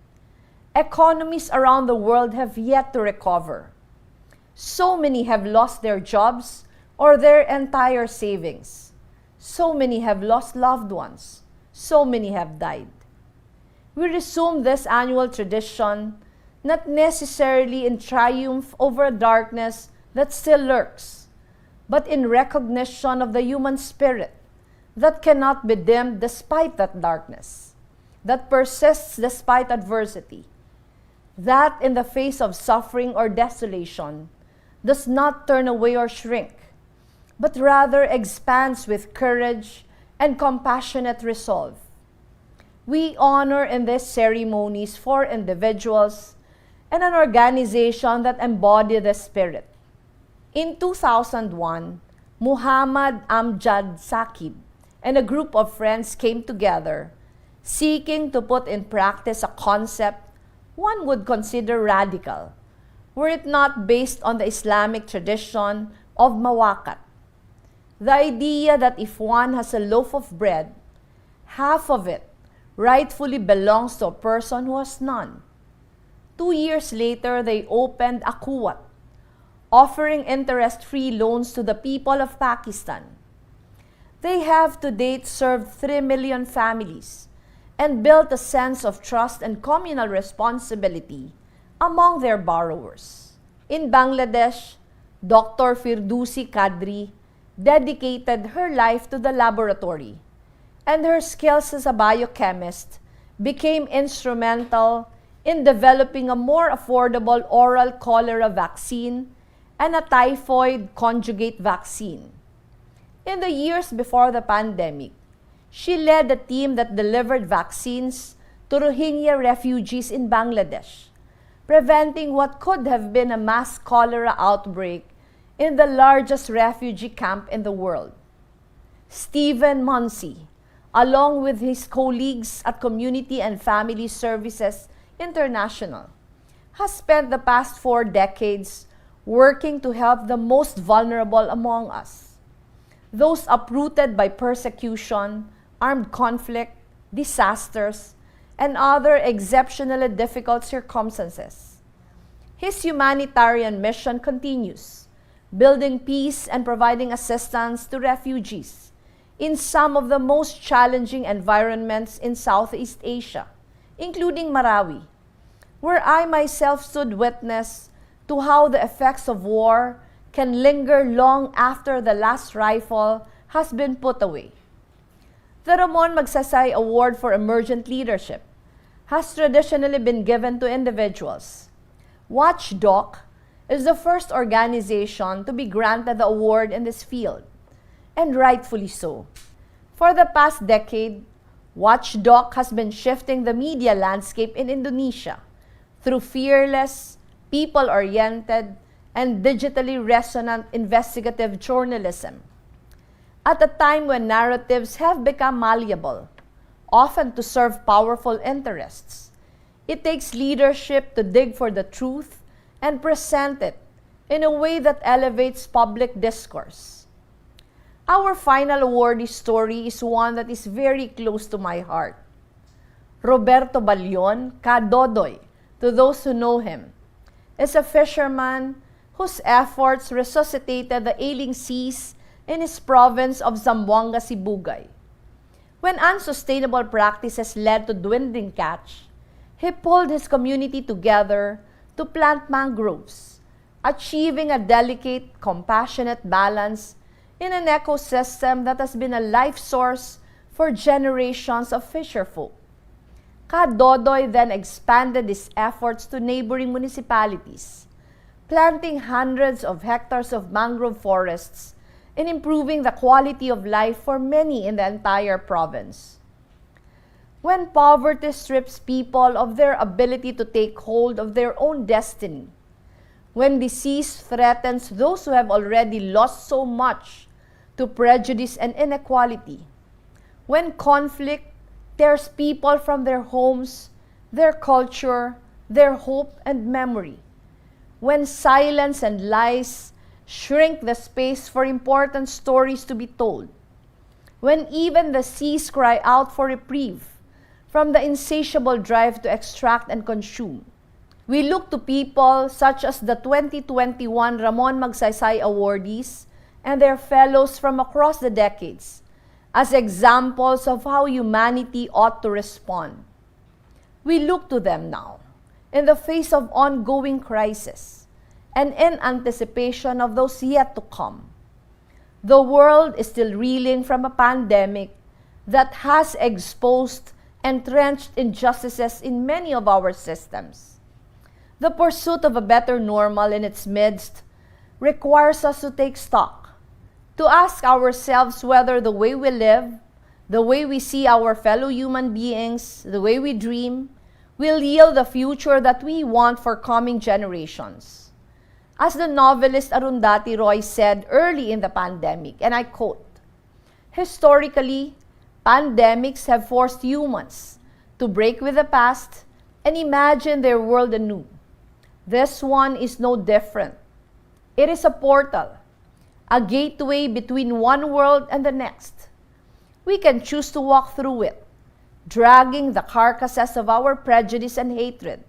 Economies around the world have yet to recover. So many have lost their jobs or their entire savings. So many have lost loved ones. So many have died. We resume this annual tradition not necessarily in triumph over a darkness that still lurks, but in recognition of the human spirit that cannot be dimmed despite that darkness, that persists despite adversity, that in the face of suffering or desolation does not turn away or shrink, but rather expands with courage and compassionate resolve. We honor in these ceremonies four individuals and an organization that embody the spirit. In 2001, Muhammad Amjad Saqib and a group of friends came together, seeking to put in practice a concept one would consider radical, were it not based on the Islamic tradition of mawakat. The idea that if one has a loaf of bread, half of it rightfully belongs to a person who has none. 2 years later, they opened a kuwat, offering interest-free loans to the people of Pakistan. They have to date served 3 million families and built a sense of trust and communal responsibility among their borrowers. In Bangladesh, Dr. Firdousi Kadri dedicated her life to the laboratory, and her skills as a biochemist became instrumental in developing a more affordable oral cholera vaccine and a typhoid conjugate vaccine. In the years before the pandemic, she led a team that delivered vaccines to Rohingya refugees in Bangladesh, preventing what could have been a mass cholera outbreak in the largest refugee camp in the world. Stephen Munsey, along with his colleagues at Community and Family Services International, has spent the past 4 decades working to help the most vulnerable among us, those uprooted by persecution, armed conflict, disasters, and other exceptionally difficult circumstances. His humanitarian mission continues, building peace and providing assistance to refugees in some of the most challenging environments in Southeast Asia, including Marawi, where I myself stood witness to how the effects of war can linger long after the last rifle has been put away. The Ramon Magsaysay Award for Emergent Leadership has traditionally been given to individuals. Watchdog is the first organization to be granted the award in this field, and rightfully so. For the past decade, Watchdog has been shifting the media landscape in Indonesia through fearless, people-oriented, and digitally resonant investigative journalism. At a time when narratives have become malleable, often to serve powerful interests, it takes leadership to dig for the truth and present it in a way that elevates public discourse. Our final awardee story is one that is very close to my heart. Roberto Balion, Kadodoy, to those who know him, is a fisherman whose efforts resuscitated the ailing seas in his province of Zamboanga, Sibugay. When unsustainable practices led to dwindling catch, he pulled his community together to plant mangroves, achieving a delicate, compassionate balance in an ecosystem that has been a life source for generations of fisherfolk. Kadodoy then expanded his efforts to neighboring municipalities, planting hundreds of hectares of mangrove forests and improving the quality of life for many in the entire province. When poverty strips people of their ability to take hold of their own destiny, when disease threatens those who have already lost so much to prejudice and inequality, when conflict tears people from their homes, their culture, their hope and memory, when silence and lies shrink the space for important stories to be told, when even the seas cry out for reprieve from the insatiable drive to extract and consume, we look to people such as the 2021 Ramon Magsaysay awardees and their fellows from across the decades as examples of how humanity ought to respond. We look to them now in the face of ongoing crisis and in anticipation of those yet to come. The world is still reeling from a pandemic that has exposed entrenched injustices in many of our systems. The pursuit of a better normal in its midst requires us to take stock, to ask ourselves whether the way we live, the way we see our fellow human beings, the way we dream, will yield the future that we want for coming generations. As the novelist Arundhati Roy said early in the pandemic, and I quote, "Historically, pandemics have forced humans to break with the past and imagine their world anew. This one is no different. It is a portal, a gateway between one world and the next. We can choose to walk through it, dragging the carcasses of our prejudice and hatred,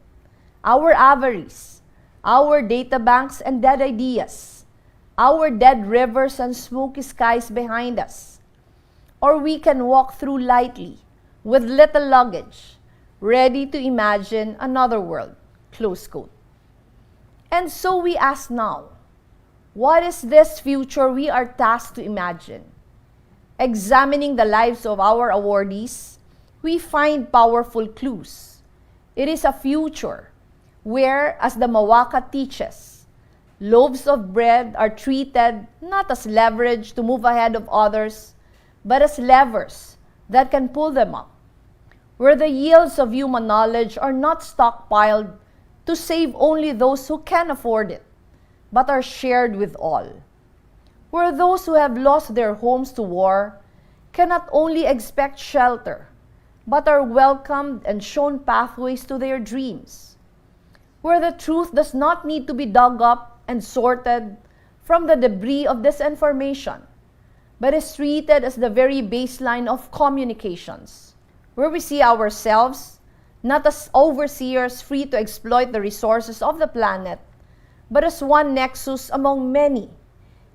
our avarice, our data banks and dead ideas, our dead rivers and smoky skies behind us. Or we can walk through lightly, with little luggage, ready to imagine another world." Close quote. And so we ask now, what is this future we are tasked to imagine? Examining the lives of our awardees, we find powerful clues. It is a future where, as the Mawaka teaches, loaves of bread are treated not as leverage to move ahead of others, but as levers that can pull them up. Where the yields of human knowledge are not stockpiled to save only those who can afford it, but are shared with all. Where those who have lost their homes to war can not only expect shelter, but are welcomed and shown pathways to their dreams. Where the truth does not need to be dug up and sorted from the debris of disinformation, but is treated as the very baseline of communications. Where we see ourselves not as overseers free to exploit the resources of the planet, but as one nexus among many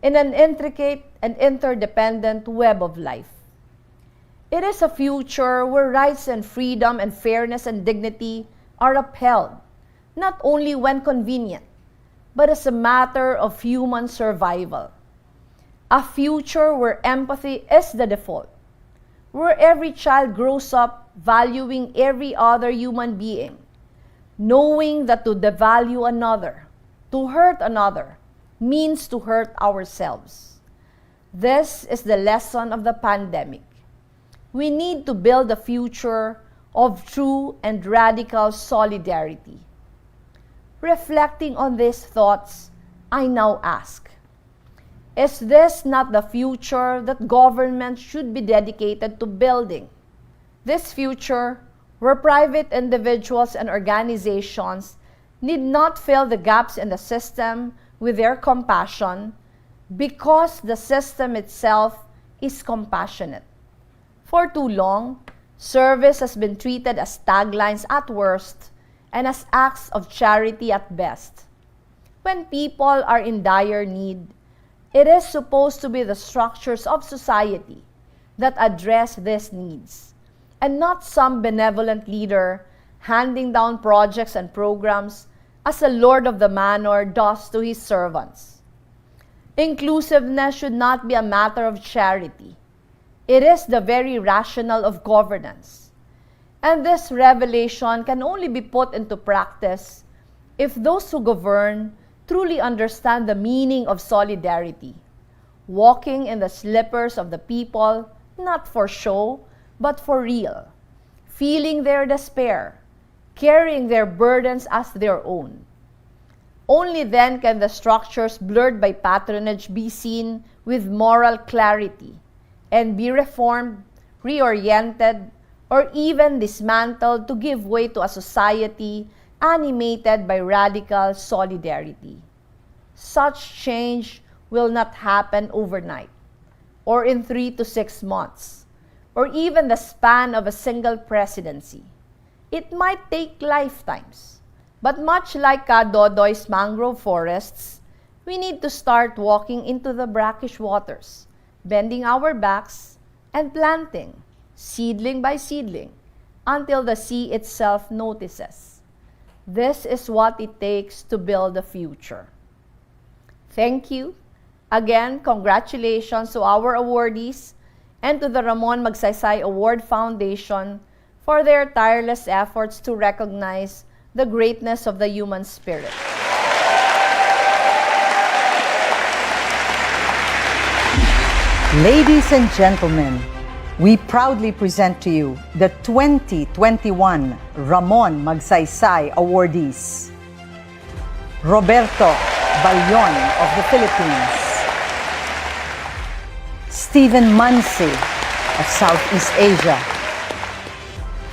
in an intricate and interdependent web of life. It is a future where rights and freedom and fairness and dignity are upheld, not only when convenient, but as a matter of human survival. A future where empathy is the default, where every child grows up valuing every other human being, knowing that to devalue another, to hurt another, means to hurt ourselves. This is the lesson of the pandemic. We need to build a future of true and radical solidarity. Reflecting on these thoughts, I now ask, is this not the future that government should be dedicated to building? This future where private individuals and organizations need not fill the gaps in the system with their compassion because the system itself is compassionate. For too long, service has been treated as taglines at worst and as acts of charity at best. When people are in dire need, it is supposed to be the structures of society that address these needs, and not some benevolent leader handing down projects and programs as a lord of the manor does to his servants. Inclusiveness should not be a matter of charity. It is the very rationale of governance. And this revelation can only be put into practice if those who govern truly understand the meaning of solidarity, walking in the slippers of the people, not for show, but for real, feeling their despair, carrying their burdens as their own. Only then can the structures blurred by patronage be seen with moral clarity and be reformed, reoriented, or even dismantled to give way to a society animated by radical solidarity. Such change will not happen overnight, or in 3 to 6 months, or even the span of a single presidency. It might take lifetimes. But much like Kadodoy's mangrove forests, we need to start walking into the brackish waters, bending our backs, and planting, seedling by seedling, until the sea itself notices. This is what it takes to build a future. Thank you. Again, congratulations to our awardees and to the Ramon Magsaysay Award Foundation for their tireless efforts to recognize the greatness of the human spirit. Ladies and gentlemen, we proudly present to you the 2021 Ramon Magsaysay awardees. Roberto Balyon of the Philippines, Stephen Mansi of Southeast Asia,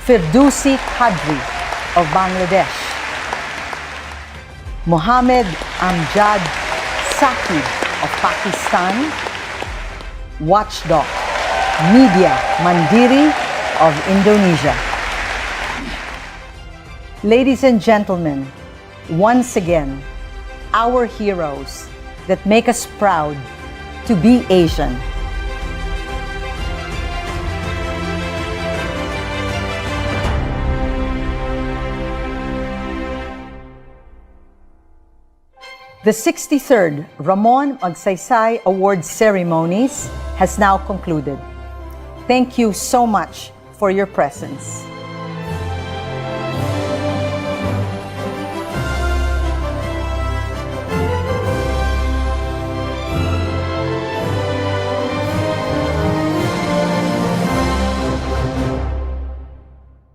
Firdousi Kadri of Bangladesh, Mohammed Amjad Saki of Pakistan, Watchdog Media Mandiri of Indonesia. Ladies and gentlemen, once again, our heroes that make us proud to be Asian. The 63rd Ramon Magsaysay Award ceremonies has now concluded. Thank you so much for your presence.